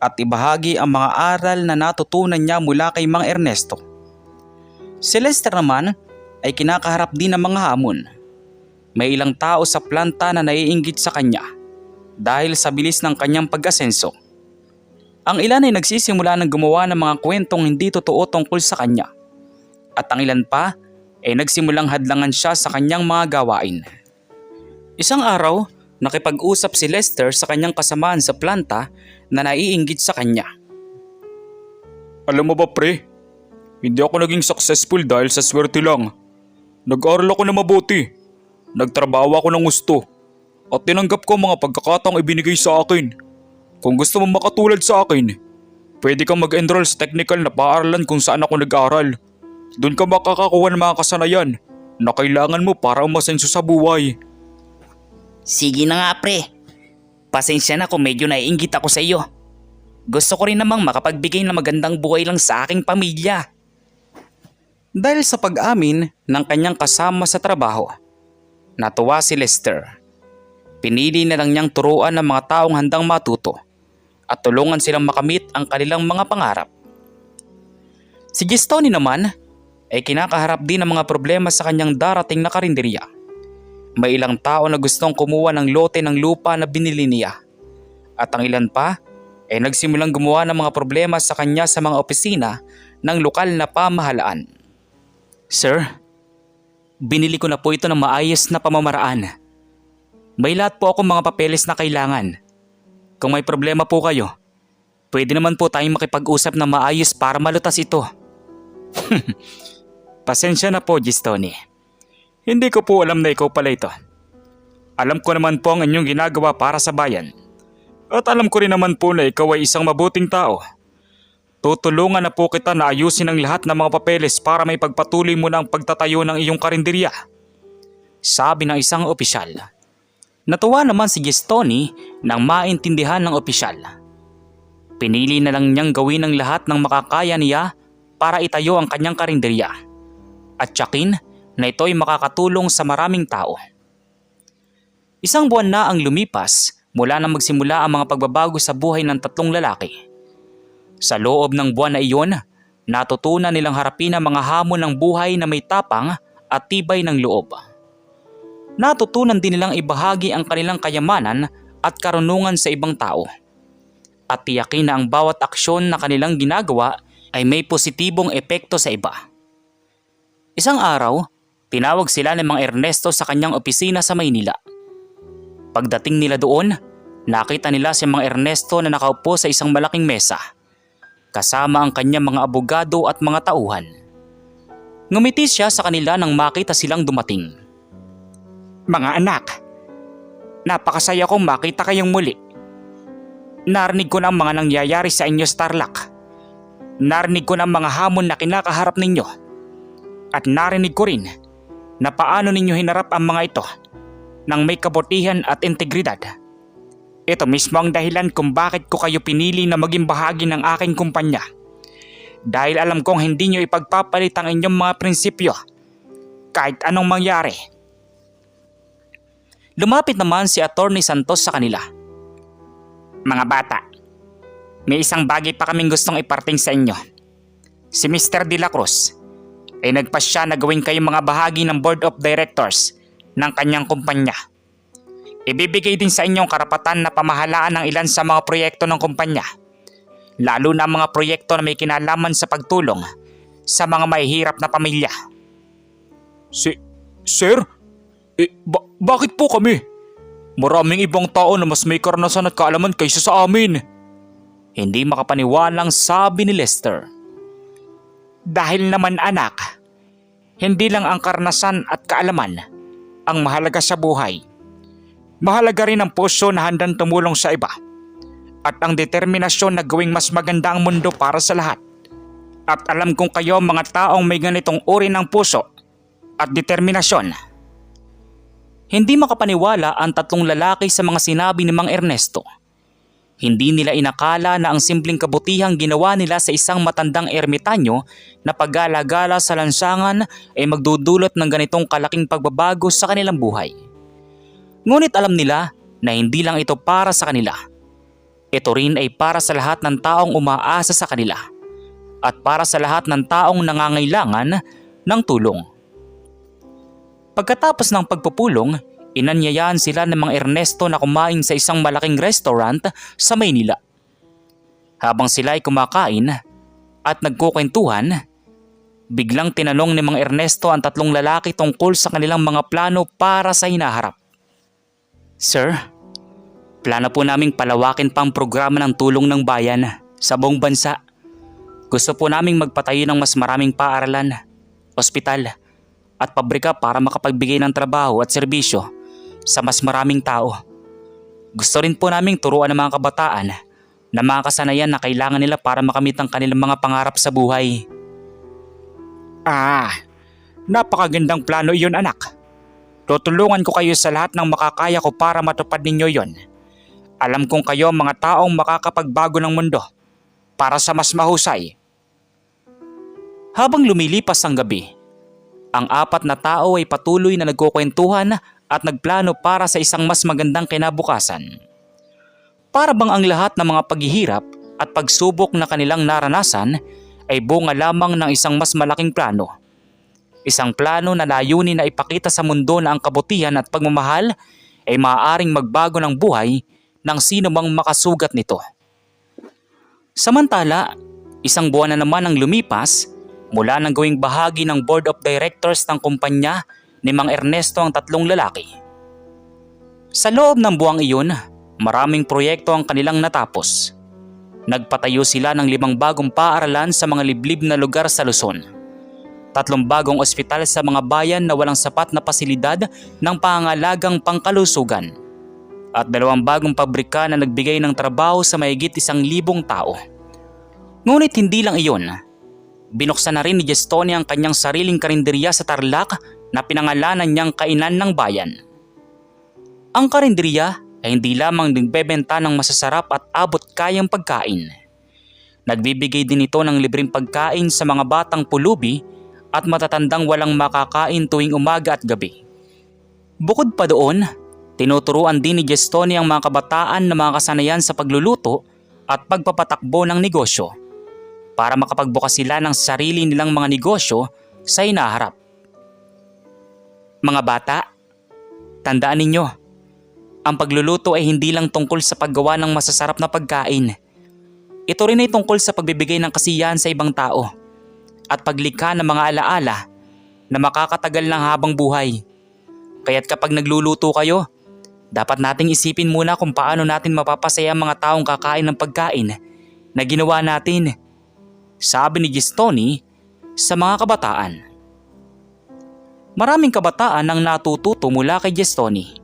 at ibahagi ang mga aral na natutunan niya mula kay Mang Ernesto. Si Lester naman ay kinakaharap din ng mga hamon. May ilang tao sa planta na naiinggit sa kanya dahil sa bilis ng kanyang pag-asenso. Ang ilan ay nagsisimula ng gumawa ng mga kwentong hindi totoo tungkol sa kanya. At ang ilan pa ay nagsimulang hadlangan siya sa kanyang mga gawain. Isang araw, nakipag-usap si Lester sa kanyang kasamaan sa planta na naiinggit sa kanya. Alam mo ba pre, hindi ako naging successful dahil sa swerte lang. Nag-aral ako na mabuti, nagtrabaho ako ng gusto, at tinanggap ko ang mga pagkakataong ibinigay sa akin. Kung gusto mo makatulad sa akin, pwede kang mag-enroll sa technical na paaralan kung saan ako nag-aral. Doon ka makakakuha ng mga kasanayan na kailangan mo para umasenso sa buhay. Sige na nga pre. Pasensya na kung medyo naiinggit ako sa iyo. Gusto ko rin namang makapagbigay ng magandang buhay lang sa aking pamilya. Dahil sa pag-amin ng kanyang kasama sa trabaho, natuwa si Lester. Pinili na lang niyang turuan ng mga taong handang matuto at tulungan silang makamit ang kanilang mga pangarap. Si Gistoni naman ay kinakaharap din ng mga problema sa kanyang darating na karinderya. May ilang tao na gustong kumuha ng lote ng lupa na binili niya. At ang ilan pa ay nagsimulang gumawa ng mga problema sa kanya sa mga opisina ng lokal na pamahalaan. Sir, binili ko na po ito ng maayos na pamamaraan. May lahat po akong mga papeles na kailangan. Kung may problema po kayo, pwede naman po tayong makipag-usap na maayos para malutas ito. Pasensya na po, Gistoni. Hindi ko po alam na ikaw pala ito. Alam ko naman po ang inyong ginagawa para sa bayan. At alam ko rin naman po na ikaw ay isang mabuting tao. Tutulungan na po kita na ayusin ang lahat ng mga papeles para may pagpatuloy mo na ang pagtatayo ng iyong karinderya. Sabi ng isang opisyal. Natuwa naman si Gistoni nang maintindihan ng opisyal. Pinili na lang niyang gawin ang lahat ng makakaya niya para itayo ang kanyang karinderya. At tiyakin na ito'y makakatulong sa maraming tao. Isang buwan na ang lumipas mula nang magsimula ang mga pagbabago sa buhay ng tatlong lalaki. Sa loob ng buwan na iyon, natutunan nilang harapin ang mga hamon ng buhay na may tapang at tibay ng loob. Natutunan din nilang ibahagi ang kanilang kayamanan at karunungan sa ibang tao. At tiyakin na ang bawat aksyon na kanilang ginagawa ay may positibong epekto sa iba. Isang araw, tinawag sila ni Mang Ernesto sa kanyang opisina sa Maynila. Pagdating nila doon, nakita nila si Mang Ernesto na nakaupo sa isang malaking mesa, kasama ang kanyang mga abogado at mga tauhan. Ngumiti siya sa kanila nang makita silang dumating. Mga anak, napakasaya kong makita kayong muli. Narinig ko na ang mga nangyayari sa inyo sa Tarlac. Narinig ko na ang mga hamon na kinakaharap ninyo. At narinig ko rin na paano ninyo hinarap ang mga ito nang may kabutihan at integridad. Ito mismo ang dahilan kung bakit ko kayo pinili na maging bahagi ng aking kumpanya. Dahil alam kong hindi nyo ipagpapalit ang inyong mga prinsipyo kahit anong mangyari. Lumapit naman si Attorney Santos sa kanila. Mga bata, may isang bagay pa kaming gustong iparting sa inyo. Si Mr. De La Cruz ay nagpasya na gawin kayong mga bahagi ng Board of Directors ng kanyang kumpanya. Ibibigay din sa inyong karapatan na pamahalaan ng ilan sa mga proyekto ng kumpanya, lalo na mga proyekto na may kinalaman sa pagtulong sa mga mahihirap na pamilya. Sir? Bakit po kami? Maraming ibang tao na mas may karanasan at kaalaman kaysa sa amin. Hindi makapaniwalang sabi ni Lester. Dahil naman anak, hindi lang ang karanasan at kaalaman ang mahalaga sa buhay. Mahalaga rin ang puso na handang tumulong sa iba at ang determinasyon na gawing mas maganda ang mundo para sa lahat. At alam kong kayo mga taong may ganitong uri ng puso at determinasyon. Hindi makapaniwala ang tatlong lalaki sa mga sinabi ni Mang Ernesto. Hindi nila inakala na ang simpleng kabutihang ginawa nila sa isang matandang ermitanyo na paggala-gala sa lansangan ay magdudulot ng ganitong kalaking pagbabago sa kanilang buhay. Ngunit alam nila na hindi lang ito para sa kanila. Ito rin ay para sa lahat ng taong umaasa sa kanila at para sa lahat ng taong nangangailangan ng tulong. Pagkatapos ng pagpupulong, inanyayahan sila ng Mang Ernesto na kumain sa isang malaking restaurant sa Maynila. Habang sila ay kumakain at nagkukwentuhan, biglang tinanong ni Mang Ernesto ang tatlong lalaki tungkol sa kanilang mga plano para sa hinaharap. Sir, plano po naming palawakin pa ang programa ng tulong ng bayan sa buong bansa. Gusto po naming magpatayo ng mas maraming paaralan, ospital at pabrika para makapagbigay ng trabaho at serbisyo sa mas maraming tao. Gusto rin po naming turuan ng mga kabataan na mga kasanayan na kailangan nila para makamit ang kanilang mga pangarap sa buhay. Napakagandang plano iyon anak. Tutulungan ko kayo sa lahat ng makakaya ko para matupad ninyo yon. Alam kong kayo mga taong makakapagbago ng mundo para sa mas mahusay. Habang lumilipas ang gabi, ang apat na tao ay patuloy na nagkukwentuhan at nagplano para sa isang mas magandang kinabukasan. Para bang ang lahat ng mga paghihirap at pagsubok na kanilang naranasan ay bunga lamang ng isang mas malaking plano. Isang plano na layunin na ipakita sa mundo na ang kabutihan at pagmamahal ay maaaring magbago ng buhay ng sino mang makasugat nito. Samantala, isang buwan na naman ang lumipas mula nang gawing bahagi ng board of directors ng kumpanya ni Mang Ernesto ang tatlong lalaki. Sa loob ng buwang iyon, maraming proyekto ang kanilang natapos. Nagpatayo sila ng 5 bagong paaralan sa mga liblib na lugar sa Luzon. 3 bagong ospital sa mga bayan na walang sapat na pasilidad ng pangangalagang pangkalusugan. At 2 bagong pabrika na nagbigay ng trabaho sa mahigit 1,000 tao. Ngunit hindi lang iyon. Binuksan na rin ni Gestoni ang kanyang sariling karinderya sa Tarlac na pinangalanan niyang Kainan ng Bayan. Ang karinderya ay hindi lamang nagbebenta ng masasarap at abot kayang pagkain. Nagbibigay din ito ng libreng pagkain sa mga batang pulubi at matatandang walang makakain tuwing umaga at gabi. Bukod pa doon, tinuturuan din ni Gestoni ang mga kabataan na mga kasanayan sa pagluluto at pagpapatakbo ng negosyo para makapagbukas sila ng sarili nilang mga negosyo sa hinaharap. Mga bata, tandaan ninyo, ang pagluluto ay hindi lang tungkol sa paggawa ng masasarap na pagkain. Ito rin ay tungkol sa pagbibigay ng kasiyahan sa ibang tao at paglikha ng mga alaala na makakatagal ng habang buhay. Kaya't kapag nagluluto kayo, dapat nating isipin muna kung paano natin mapapasaya ang mga taong kakain ng pagkain na ginawa natin, sabi ni Gestoni sa mga kabataan. Maraming kabataan ang natututo mula kay Gestoni.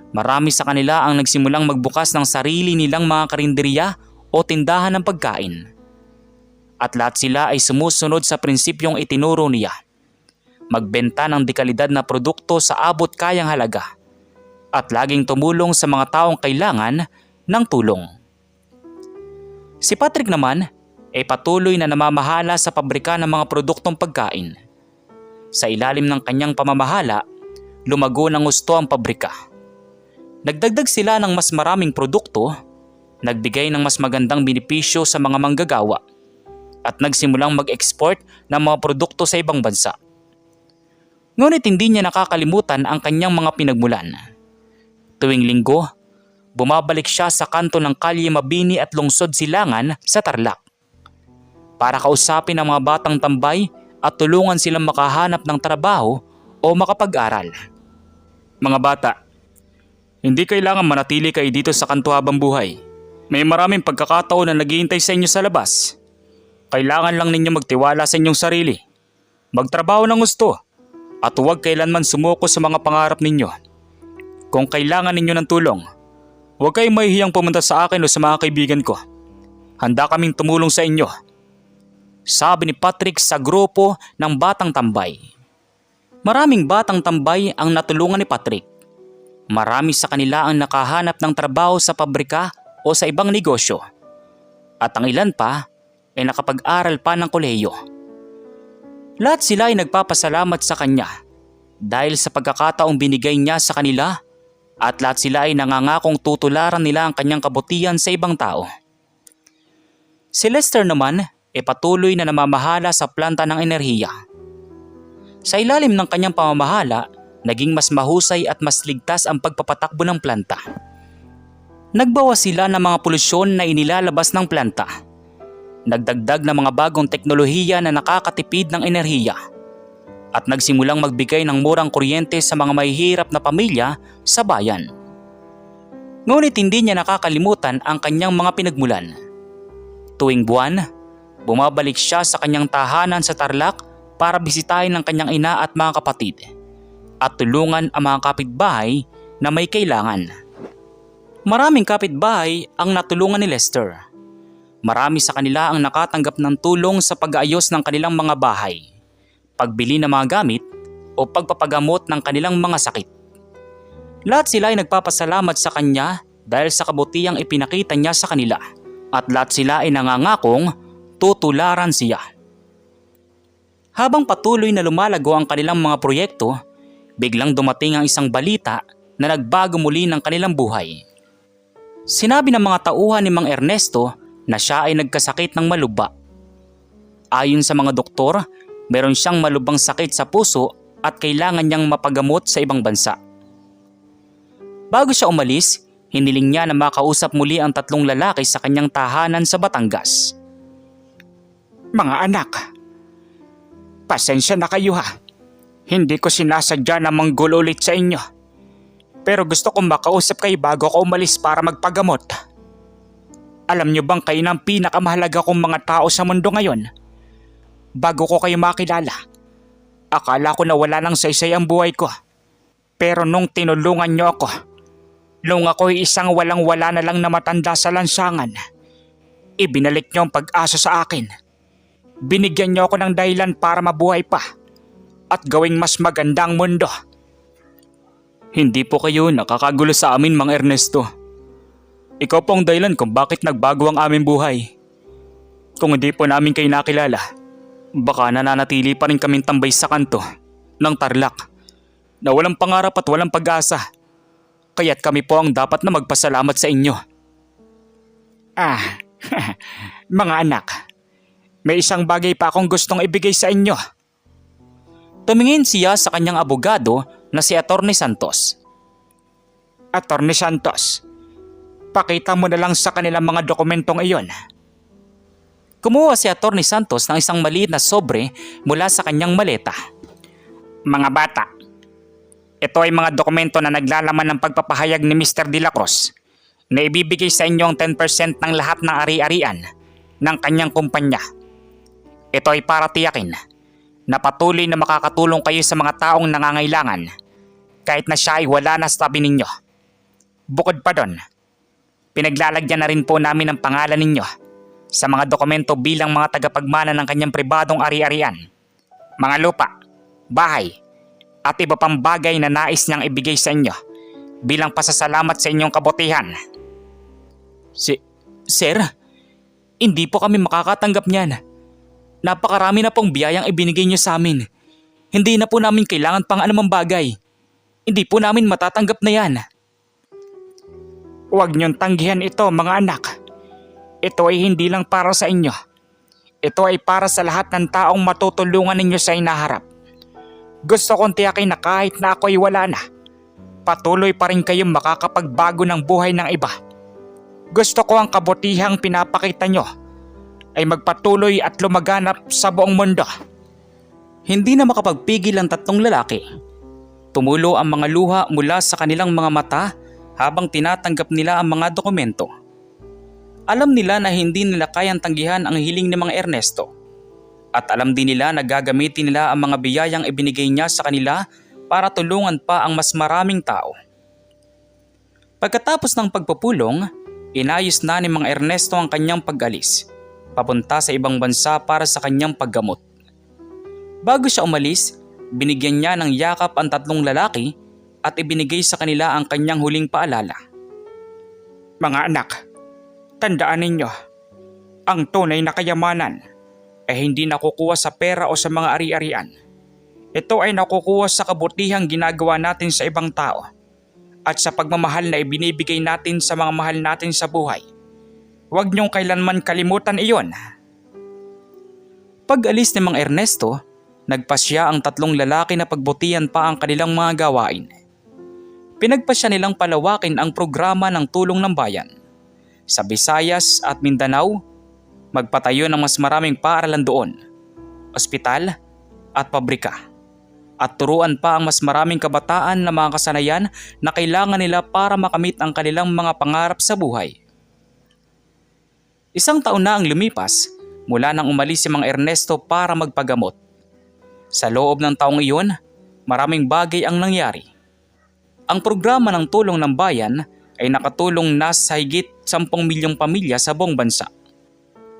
Marami sa kanila ang nagsimulang magbukas ng sarili nilang mga karinderya o tindahan ng pagkain. At lahat sila ay sumusunod sa prinsipyong itinuro niya. Magbenta ng dekalidad na produkto sa abot kayang halaga at laging tumulong sa mga taong kailangan ng tulong. Si Patrick naman ay patuloy na namamahala sa pabrika ng mga produktong pagkain. Sa ilalim ng kanyang pamamahala, lumago ng gusto ang pabrika. Nagdagdag sila ng mas maraming produkto, nagbigay ng mas magandang benepisyo sa mga manggagawa, at nagsimulang mag-export ng mga produkto sa ibang bansa. Ngunit hindi niya nakakalimutan ang kanyang mga pinagmulan. Tuwing linggo, bumabalik siya sa kanto ng Kalye Mabini at Lungsod Silangan sa Tarlac para kausapin ang mga batang tambay at tulungan silang makahanap ng trabaho o makapag-aral. Mga bata, hindi kailangan manatili kayo dito sa kanto habang buhay. May maraming pagkakataon na naghihintay sa inyo sa labas. Kailangan lang ninyo magtiwala sa inyong sarili. Magtrabaho ng gusto at huwag kailanman sumuko sa mga pangarap ninyo. Kung kailangan ninyo ng tulong, huwag kayong mahihiyang pumunta sa akin o sa mga kaibigan ko. Handa kaming tumulong sa inyo. Sabi ni Patrick sa grupo ng Batang Tambay. Maraming batang tambay ang natulungan ni Patrick. Marami sa kanila ang nakahanap ng trabaho sa pabrika o sa ibang negosyo. At ang ilan pa ay nakapag-aral pa ng kolehiyo. Lahat sila ay nagpapasalamat sa kanya dahil sa pagkakataong binigay niya sa kanila, at lahat sila ay nangangakong tutularan nila ang kanyang kabutihan sa ibang tao. Si Lester naman ay patuloy na namamahala sa planta ng enerhiya. Sa ilalim ng kanyang pamamahala, naging mas mahusay at mas ligtas ang pagpapatakbo ng planta. Nagbawas sila ng mga polusyon na inilalabas ng planta. Nagdagdag ng mga bagong teknolohiya na nakakatipid ng enerhiya. At nagsimulang magbigay ng murang kuryente sa mga mahihirap na pamilya sa bayan. Ngunit hindi niya nakakalimutan ang kanyang mga pinagmulan. Tuwing buwan, bumabalik siya sa kanyang tahanan sa Tarlac para bisitahin ang kanyang ina at mga kapatid at tulungan ang mga kapitbahay na may kailangan. Maraming kapitbahay ang natulungan ni Lester. Marami sa kanila ang nakatanggap ng tulong sa pag-aayos ng kanilang mga bahay, pagbili ng mga gamit o pagpapagamot ng kanilang mga sakit. Lahat sila ay nagpapasalamat sa kanya dahil sa kabutihang ipinakita niya sa kanila, at lahat sila ay nangangakong tutularan siya. Habang patuloy na lumalago ang kanilang mga proyekto, biglang dumating ang isang balita na nagbago muli ng kanilang buhay. Sinabi ng mga tauhan ni Mang Ernesto na siya ay nagkasakit ng malubha. Ayon sa mga doktor, meron siyang malubhang sakit sa puso at kailangan niyang mapagamot sa ibang bansa. Bago siya umalis, hiniling niya na makausap muli ang 3 lalaki sa kanyang tahanan sa Batangas. Mga anak, pasensya na kayo ha. Hindi ko sinasadya na manggulo ulit sa inyo. Pero gusto kong makausap kayo bago ako umalis para magpagamot. Alam niyo bang kayo ng pinakamahalaga kong mga tao sa mundo ngayon? Bago ko kayo makilala, akala ko na wala nang saysay ang buhay ko. Pero nung tinulungan niyo ako, nung ako'y isang walang-wala na lang na matanda sa lansangan, ibinalik niyo ang pag-asa sa akin. Binigyan niyo ako ng dahilan para mabuhay pa at gawing mas maganda ang mundo. Hindi po kayo nakakagulo sa amin, Mang Ernesto. Ikaw po ang dahilan kung bakit nagbago ang aming buhay. Kung hindi po namin kayo nakilala, baka nananatili pa rin kaming tambay sa kanto ng Tarlac na walang pangarap at walang pag-asa. Kaya't kami po ang dapat na magpasalamat sa inyo. Mga anak, may isang bagay pa akong gustong ibigay sa inyo. Tumingin siya sa kanyang abogado na si Atty. Santos. Atty. Santos, pakita mo na lang sa kanilang mga dokumentong iyon. Kumuha si Atty. Santos ng isang maliit na sobre mula sa kanyang maleta. Mga bata, ito ay mga dokumento na naglalaman ng pagpapahayag ni Mr. De La Cruz na ibibigay sa inyo ang 10% ng lahat ng ari-arian ng kanyang kumpanya. Ito ay para tiyakin na patuloy na makakatulong kayo sa mga taong nangangailangan kahit na siya ay wala na sa tabi ninyo. Bukod pa doon, pinaglalagyan na rin po namin ang pangalan ninyo sa mga dokumento bilang mga tagapagmana ng kanyang pribadong ari-arian, mga lupa, bahay, at iba pang bagay na nais niyang ibigay sa inyo bilang pasasalamat sa inyong kabutihan. Sir, hindi po kami makakatanggap niyan. Napakarami na pong biyayang ibinigay niyo sa amin. Hindi na po namin kailangan pang anumang bagay. Hindi po namin matatanggap na yan. Huwag niyong tanggihan ito, mga anak. Ito ay hindi lang para sa inyo. Ito ay para sa lahat ng taong matutulungan ninyo sa inaharap. Gusto kong tiyakin na kahit na ako'y wala na, patuloy pa rin kayong makakapagbago ng buhay ng iba. Gusto ko ang kabutihang pinapakita nyo ay magpatuloy at lumaganap sa buong mundo. Hindi na makapagpigil ang 3 lalaki. Tumulo ang mga luha mula sa kanilang mga mata habang tinatanggap nila ang mga dokumento. Alam nila na hindi nila kayang tanggihan ang hiling ni Mang Ernesto. At alam din nila na gagamitin nila ang mga biyayang ibinigay niya sa kanila para tulungan pa ang mas maraming tao. Pagkatapos ng pagpupulong, inayos na ni Mang Ernesto ang kanyang pag-alis, papunta sa ibang bansa para sa kanyang paggamot. Bago siya umalis, binigyan niya ng yakap ang 3 lalaki at ibinigay sa kanila ang kanyang huling paalala. Mga anak, tandaan ninyo, ang tunay na kayamanan ay hindi nakukuha sa pera o sa mga ari-arian. Ito ay nakukuha sa kabutihang ginagawa natin sa ibang tao at sa pagmamahal na ibinibigay natin sa mga mahal natin sa buhay. Huwag niyong kailanman kalimutan iyon. Pag-alis ni Mang Ernesto, nagpasya ang 3 lalaki na pagbutihan pa ang kanilang mga gawain. Pinagpasya nilang palawakin ang programa ng tulong ng bayan. Sa Visayas at Mindanao, magpatayo ng mas maraming paaralan doon, ospital at pabrika. At turuan pa ang mas maraming kabataan na mga kasanayan na kailangan nila para makamit ang kanilang mga pangarap sa buhay. 1 taon na ang lumipas mula nang umalis si Mang Ernesto para magpagamot. Sa loob ng taong iyon, maraming bagay ang nangyari. Ang programa ng tulong ng bayan ay nakatulong na sa higit 10 milyong pamilya sa buong bansa.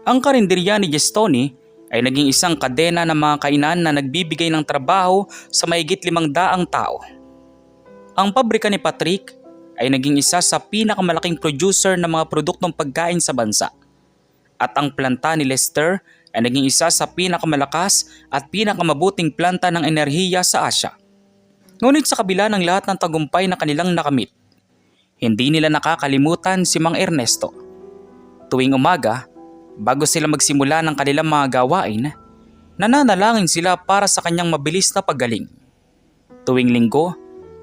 Ang karinderya ni Gestoni ay naging isang kadena ng mga kainan na nagbibigay ng trabaho sa mahigit 500 tao. Ang pabrika ni Patrick ay naging isa sa pinakamalaking producer ng mga produktong pagkain sa bansa. At ang planta ni Lester ay naging isa sa pinakamalakas at pinakamabuting planta ng enerhiya sa Asya. Ngunit sa kabila ng lahat ng tagumpay na kanilang nakamit, hindi nila nakakalimutan si Mang Ernesto. Tuwing umaga, bago sila magsimula ng kanilang mga gawain, nananalangin sila para sa kanyang mabilis na paggaling. Tuwing linggo,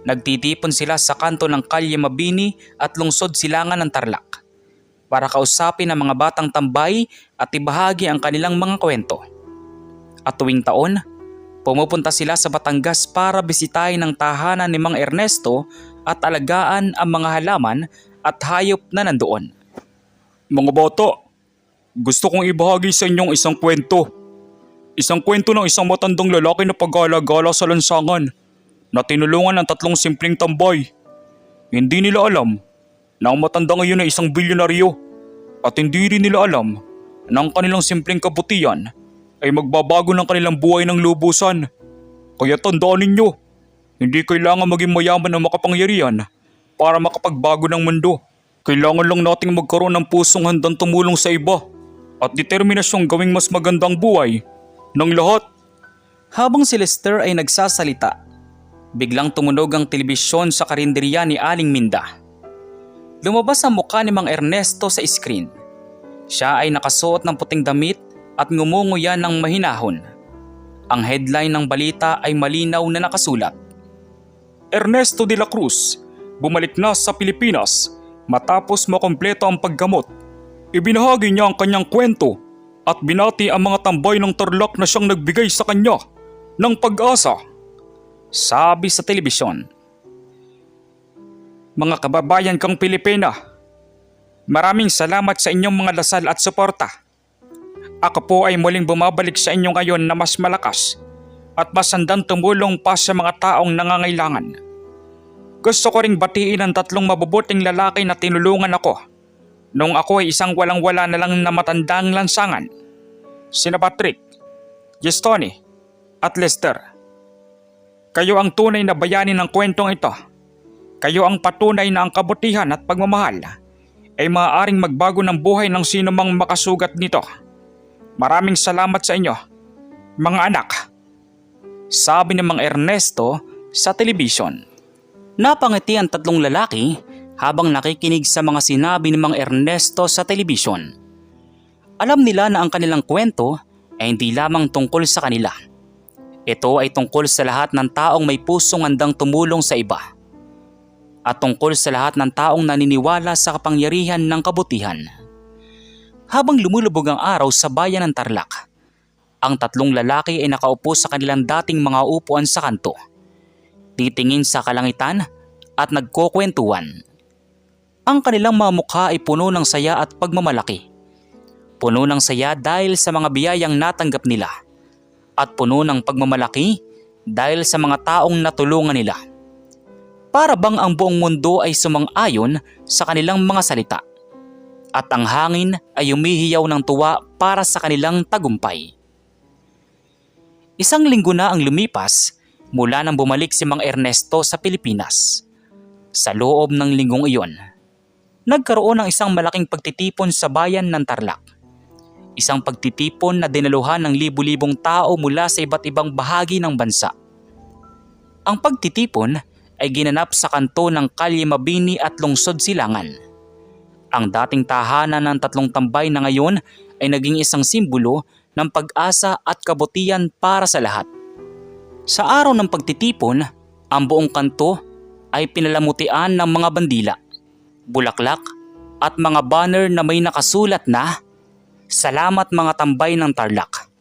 nagtitipon sila sa kanto ng Kalye Mabini at lungsod Silangan ng Tarlac para kausapin ang mga batang tambay at ibahagi ang kanilang mga kwento. At tuwing taon, pumupunta sila sa Batangas para bisitahin ang tahanan ni Mang Ernesto at alagaan ang mga halaman at hayop na nandoon. Mga bata, gusto kong ibahagi sa inyong isang kwento. Isang kwento ng isang matandang lalaki na pag-alagala sa lansangan na tinulungan ng 3 simpleng tambay. Hindi nila alam na ang matanda ngayon ay isang bilyonaryo at hindi rin nila alam na ang kanilang simpleng kabutihan ay magbabago ng kanilang buhay ng lubusan. Kaya tandaan ninyo, hindi kailangan maging mayaman o makapangyarihan para makapagbago ng mundo. Kailangan lang nating magkaroon ng pusong handang tumulong sa iba at determinasyong gawing mas magandang buhay ng lahat. Habang si Lester ay nagsasalita, biglang tumunog ang telebisyon sa karinderya ni Aling Minda. Lumabas ang mukha ni Mang Ernesto sa screen. Siya ay nakasuot ng puting damit at ngumunguya ng mahinahon. Ang headline ng balita ay malinaw na nakasulat. Ernesto de la Cruz, bumalik na sa Pilipinas matapos makompleto ang paggamot. Ibinahagi niya ang kanyang kwento at binati ang mga tambay ng Tarlac na siyang nagbigay sa kanya ng pag-asa. Sabi sa telebisyon. Mga kababayan kong Pilipina, maraming salamat sa inyong mga dasal at suporta. Ako po ay muling bumabalik sa inyo ngayon na mas malakas at mas handang tumulong pa sa mga taong nangangailangan. Gusto ko ring batiin ang 3 mabubuting lalaki na tinulungan ako nung ako ay isang walang-wala na lang na matandang lansangan. Sina Patrick, Gestoni at Lester. Kayo ang tunay na bayani ng kwentong ito. Kayo ang patunay na ang kabutihan at pagmamahal ay maaaring magbago ng buhay ng sino mang makasugat nito. Maraming salamat sa inyo, mga anak. Sabi ni Mang Ernesto sa telebisyon. Napangiti ang 3 lalaki habang nakikinig sa mga sinabi ni Mang Ernesto sa telebisyon. Alam nila na ang kanilang kwento ay hindi lamang tungkol sa kanila. Ito ay tungkol sa lahat ng taong may pusong handang tumulong sa iba. At tungkol sa lahat ng taong naniniwala sa kapangyarihan ng kabutihan. Habang lumulubog ang araw sa bayan ng Tarlac, ang 3 lalaki ay nakaupo sa kanilang dating mga upuan sa kanto. Titingin sa kalangitan at nagkukwentuhan. Ang kanilang mga mukha ay puno ng saya at pagmamalaki. Puno ng saya dahil sa mga biyayang natanggap nila. At puno ng pagmamalaki dahil sa mga taong natulungan nila. para bang ang buong mundo ay sumang-ayon sa kanilang mga salita at ang hangin ay umihiyaw ng tuwa para sa kanilang tagumpay. Isang linggo na ang lumipas mula nang bumalik si Mang Ernesto sa Pilipinas. Sa loob ng linggong iyon, nagkaroon ng isang malaking pagtitipon sa bayan ng Tarlac. Isang pagtitipon na dinaluhan ng libu-libong tao mula sa iba't ibang bahagi ng bansa. Ang pagtitipon ay ginanap sa kanto ng Kalye Mabini at Lungsod Silangan. Ang dating tahanan ng tatlong tambay na ngayon ay naging isang simbolo ng pag-asa at kabutihan para sa lahat. Sa araw ng pagtitipon, ang buong kanto ay pinalamutian ng mga bandila, bulaklak at mga banner na may nakasulat na "Salamat mga tambay ng Tarlac"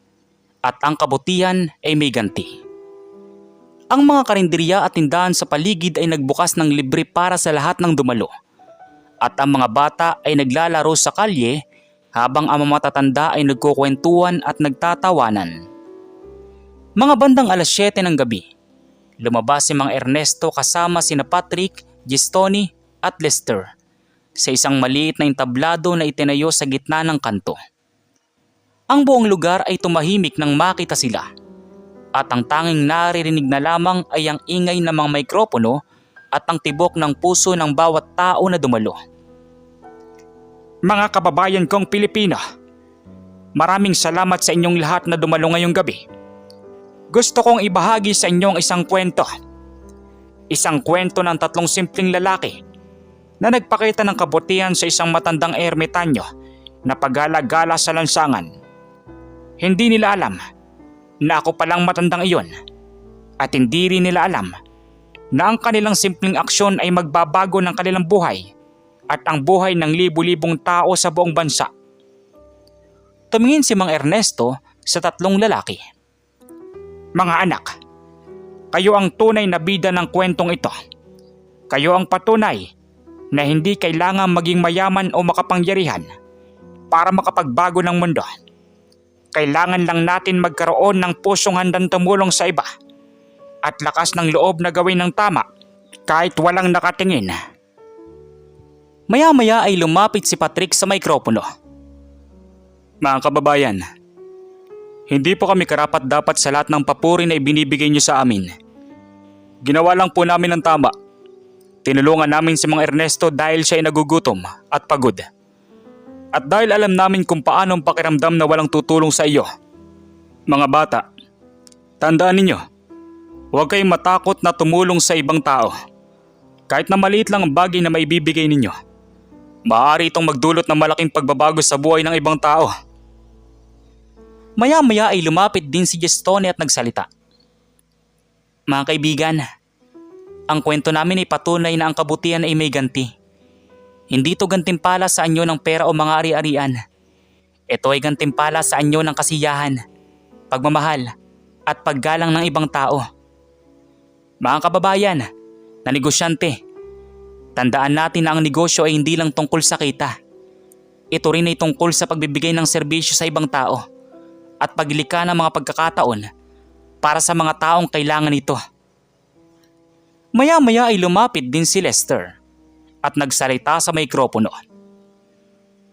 at ang kabutihan ay may ganti. Ang mga karinderya at tindahan sa paligid ay nagbukas ng libre para sa lahat ng dumalo. At ang mga bata ay naglalaro sa kalye habang ang mga matatanda ay nagkukwentuhan at nagtatawanan. Mga bandang 7:00 ng gabi, lumabas si Mang Ernesto kasama sina Patrick, Gistoni at Lester sa isang maliit na entablado na itinayo sa gitna ng kanto. Ang buong lugar ay tumahimik nang makita sila. At ang tanging naririnig na lamang ay ang ingay ng mga mikropono at ang tibok ng puso ng bawat tao na dumalo. Mga kababayan kong Pilipino, maraming salamat sa inyong lahat na dumalo ngayong gabi. Gusto kong ibahagi sa inyong isang kwento. Isang kwento ng tatlong simpleng lalaki na nagpakita ng kabutihan sa isang matandang ermitanyo na pagala-gala sa lansangan. Hindi nila alam na ako palang matandang iyon at hindi rin nila alam na ang kanilang simpleng aksyon ay magbabago ng kanilang buhay at ang buhay ng libu-libong tao sa buong bansa. Tumingin si Mang Ernesto sa tatlong lalaki. Mga anak, kayo ang tunay na bida ng kwentong ito. Kayo ang patunay na hindi kailangan maging mayaman o makapangyarihan para makapagbago ng mundo. Kailangan lang natin magkaroon ng pusong handang tumulong sa iba at lakas ng loob na gawin ng tama kahit walang nakatingin. Maya-maya ay lumapit si Patrick sa mikropono. Mga kababayan, hindi po kami karapat-dapat sa lahat ng papuri na ibinibigay niyo sa amin. Ginawa lang po namin ang tama. Tinulungan namin si Mang Ernesto dahil siya ay nagugutom at pagod. At dahil alam namin kung paano ang pakiramdam na walang tutulong sa iyo. Mga bata, tandaan ninyo, huwag kayong matakot na tumulong sa ibang tao. Kahit na maliit lang ang bagay na maibibigay ninyo, maaari itong magdulot ng malaking pagbabago sa buhay ng ibang tao. Maya-maya ay lumapit din si Gistoni at nagsalita. Mga kaibigan, ang kwento namin ay patunay na ang kabutihan ay may ganti. Hindi ito gantimpala sa anyo ng pera o mga ari-arian. Ito ay gantimpala sa anyo ng kasiyahan, pagmamahal at paggalang ng ibang tao. Mga kababayan, na negosyante, tandaan natin na ang negosyo ay hindi lang tungkol sa kita. Ito rin ay tungkol sa pagbibigay ng serbisyo sa ibang tao at paglikha ng mga pagkakataon para sa mga taong kailangan ito. Maya-maya ay lumapit din si Lester at nagsalita sa mikropono.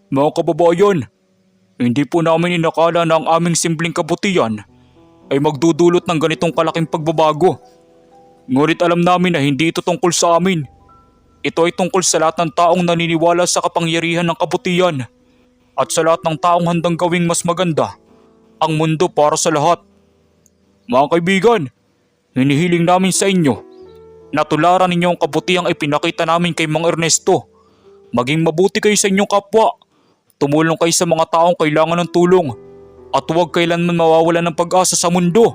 Mga kababayan, hindi po namin inakala na ang aming simpleng kabutihan ay magdudulot ng ganitong kalaking pagbabago. Ngunit alam namin na hindi ito tungkol sa amin. Ito ay tungkol sa lahat ng taong naniniwala sa kapangyarihan ng kabutihan at sa lahat ng taong handang gawing mas maganda ang mundo para sa lahat. Mga kaibigan, hinihiling namin sa inyo na tularan ninyo ang kabutihang ipinakita namin kay Mang Ernesto. Maging mabuti kayo sa inyong kapwa. Tumulong kayo sa mga taong kailangan ng tulong at huwag kailanman mawawalan ng pag-asa sa mundo.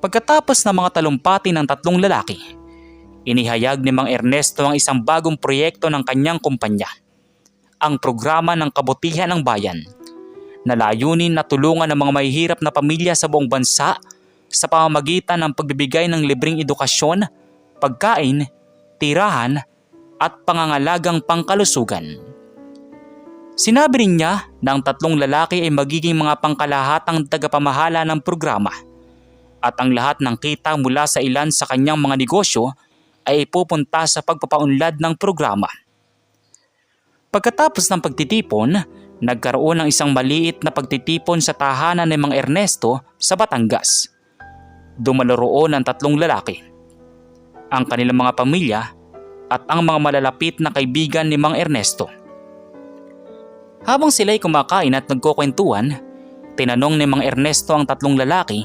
Pagkatapos ng mga talumpati ng tatlong lalaki, inihayag ni Mang Ernesto ang isang bagong proyekto ng kanyang kumpanya, ang programa ng kabutihan ng bayan, na layunin na tulungan ang mga mahihirap na pamilya sa buong bansa sa pamamagitan ng pagbibigay ng libreng edukasyon, pagkain, tirahan at pangangalagang pangkalusugan. Sinabi rin niya na ang tatlong lalaki ay magiging mga pangkalahatang tagapamahala ng programa at ang lahat ng kita mula sa ilan sa kanyang mga negosyo ay ipupunta sa pagpapaunlad ng programa. Pagkatapos ng pagtitipon, nagkaroon ng isang maliit na pagtitipon sa tahanan ni Mang Ernesto sa Batangas. Dumalo roon ang 3 lalaki, ang kanilang mga pamilya at ang mga malalapit na kaibigan ni Mang Ernesto. Habang sila'y kumakain at nagkukwentuhan, tinanong ni Mang Ernesto ang 3 lalaki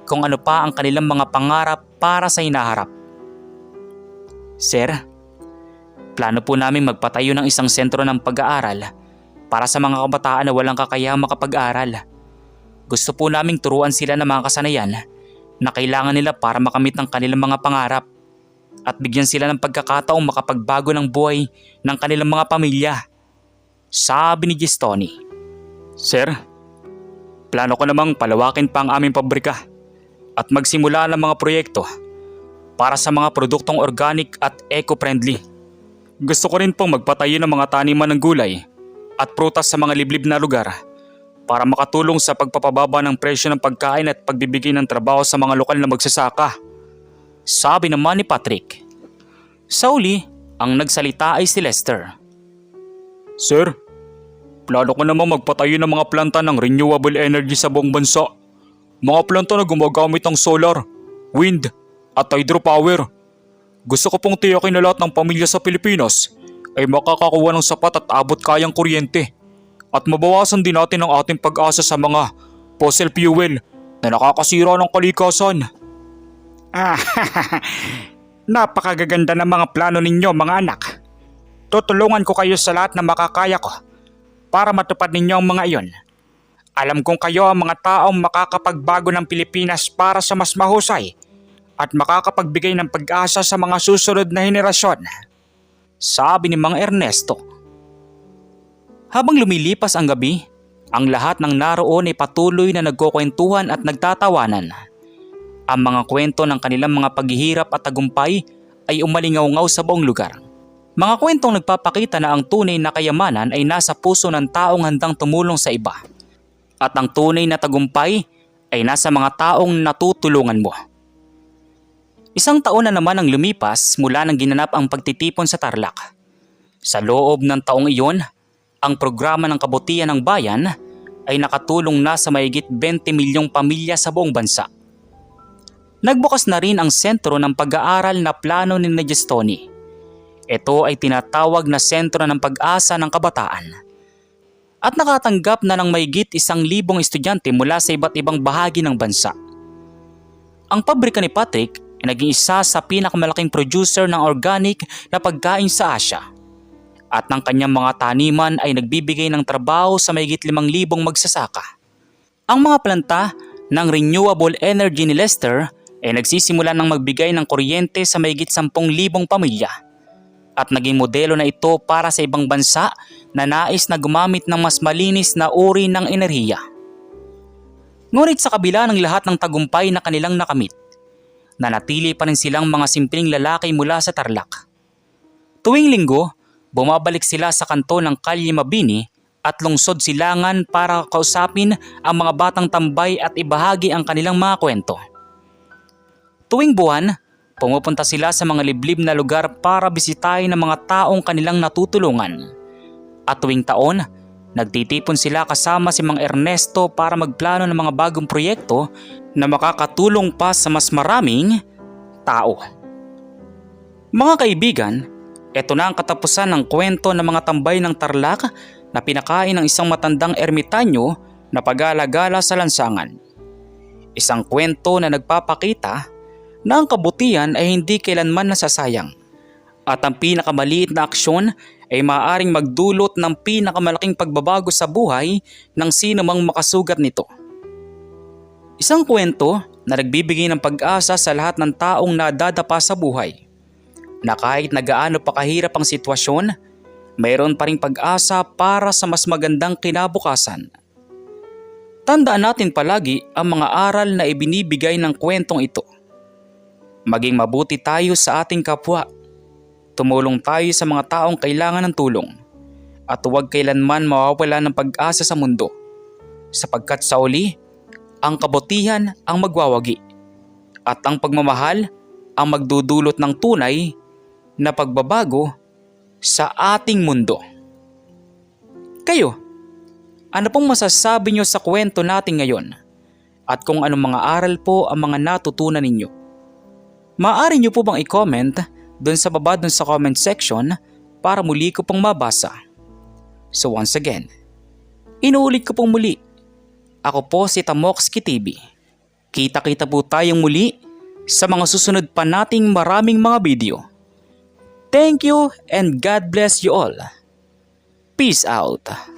kung ano pa ang kanilang mga pangarap para sa hinaharap. "Sir, plano po namin magpatayo ng isang sentro ng pag-aaral para sa mga kabataan na walang kakayahang makapag-aral. Gusto po naming turuan sila ng mga kasanayan na kailangan nila para makamit ang kanilang mga pangarap at bigyan sila ng pagkakataong makapagbago ng buhay ng kanilang mga pamilya," sabi ni Gistoni. Sir, plano ko namang palawakin pa ang aming pabrika at magsimula ng mga proyekto para sa mga produktong organic at eco-friendly. Gusto ko rin pong magpatayo ng mga taniman ng gulay at prutas sa mga liblib na lugar para makatulong sa pagpapababa ng presyo ng pagkain at pagbibigay ng trabaho sa mga lokal na magsasaka, sabi naman ni Patrick. Sa uli, ang nagsalita ay si Lester. Sir, plano ko namang magpatayo ng mga planta ng renewable energy sa buong bansa. Mga planta na gumagamit ng solar, wind at hydropower. Gusto ko pong tiyakin na lahat ng pamilya sa Pilipinas ay makakakuha ng sapat at abot kayang kuryente at mabawasan din natin ang ating pag-asa sa mga fossil fuel na nakakasira ng kalikasan. Napakagaganda ng mga plano ninyo mga anak. Tutulungan ko kayo sa lahat na makakaya ko para matupad ninyo ang mga iyon. Alam kong kayo ang mga taong makakapagbago ng Pilipinas para sa mas mahusay at makakapagbigay ng pag-asa sa mga susunod na henerasyon, sabi ni Mang Ernesto. Habang lumilipas ang gabi, ang lahat ng naroon ay patuloy na nagkukwentuhan at nagtatawanan. Ang mga kwento ng kanilang mga paghihirap at tagumpay ay umalingaw-ngaw sa buong lugar. Mga kwentong nagpapakita na ang tunay na kayamanan ay nasa puso ng taong handang tumulong sa iba. At ang tunay na tagumpay ay nasa mga taong natutulungan mo. Isang taon na naman ang lumipas mula nang ginanap ang pagtitipon sa Tarlac. Sa loob ng taong iyon, ang programa ng kabutihan ng bayan ay nakatulong na sa mahigit 20 milyong pamilya sa buong bansa. Nagbukas na rin ang sentro ng pag-aaral na plano ni Gistoni. Ito ay tinatawag na Sentro ng Pag-asa ng Kabataan. At nakatanggap na ng mahigit 1,000 estudyante mula sa iba't ibang bahagi ng bansa. Ang pabrika ni Patrick ay naging isa sa pinakamalaking producer ng organic na pagkain sa Asia. At ng kanyang mga taniman ay nagbibigay ng trabaho sa mahigit 5,000 magsasaka. Ang mga planta ng renewable energy ni Lester ay nagsisimula ng magbigay ng kuryente sa mahigit 10,000 pamilya. At naging modelo na ito para sa ibang bansa na nais na gumamit ng mas malinis na uri ng enerhiya. Ngunit sa kabila ng lahat ng tagumpay na kanilang nakamit, nanatili pa rin silang mga simpleng lalaki mula sa Tarlac. Tuwing linggo, bumabalik sila sa kanto ng Kalye Mabini at Lungsod Silangan para kausapin ang mga batang tambay at ibahagi ang kanilang mga kwento. Tuwing buwan, pumupunta sila sa mga liblib na lugar para bisitahin ang mga taong kanilang natutulungan. At tuwing taon, nagtitipon sila kasama si Mang Ernesto para magplano ng mga bagong proyekto na makakatulong pa sa mas maraming tao. Mga kaibigan, ito na ang katapusan ng kwento ng mga tambay ng Tarlac na pinakain ng isang matandang ermitanyo na pag-alagala sa lansangan. Isang kwento na nagpapakita na ang kabutihan ay hindi kailanman nasasayang at ang pinakamaliit na aksyon ay maaaring magdulot ng pinakamalaking pagbabago sa buhay ng sino mang makasugat nito. Isang kwento na nagbibigay ng pag-asa sa lahat ng taong nadadapa sa buhay na kahit na gaano pa kahirap ang sitwasyon, mayroon pa ring pag-asa para sa mas magandang kinabukasan. Tandaan natin palagi ang mga aral na ibinibigay ng kwentong ito. Maging mabuti tayo sa ating kapwa. Tumulong tayo sa mga taong kailangan ng tulong. At huwag kailanman mawawala ng pag-asa sa mundo. Sapagkat sa uli, ang kabutihan ang magwawagi. At ang pagmamahal ang magdudulot ng tunay na pagbabago sa ating mundo. Kayo, ano pong masasabi nyo sa kwento natin ngayon? At kung anong mga aral po ang mga natutunan ninyo? Maaari nyo po bang i-comment doon sa baba doon sa comment section para muli ko pong mabasa? So once again, inuulit ko pong muli. Ako po si Tamoxki TV. Kita-kita po tayong muli sa mga susunod pa nating maraming mga video. Thank you and God bless you all. Peace out.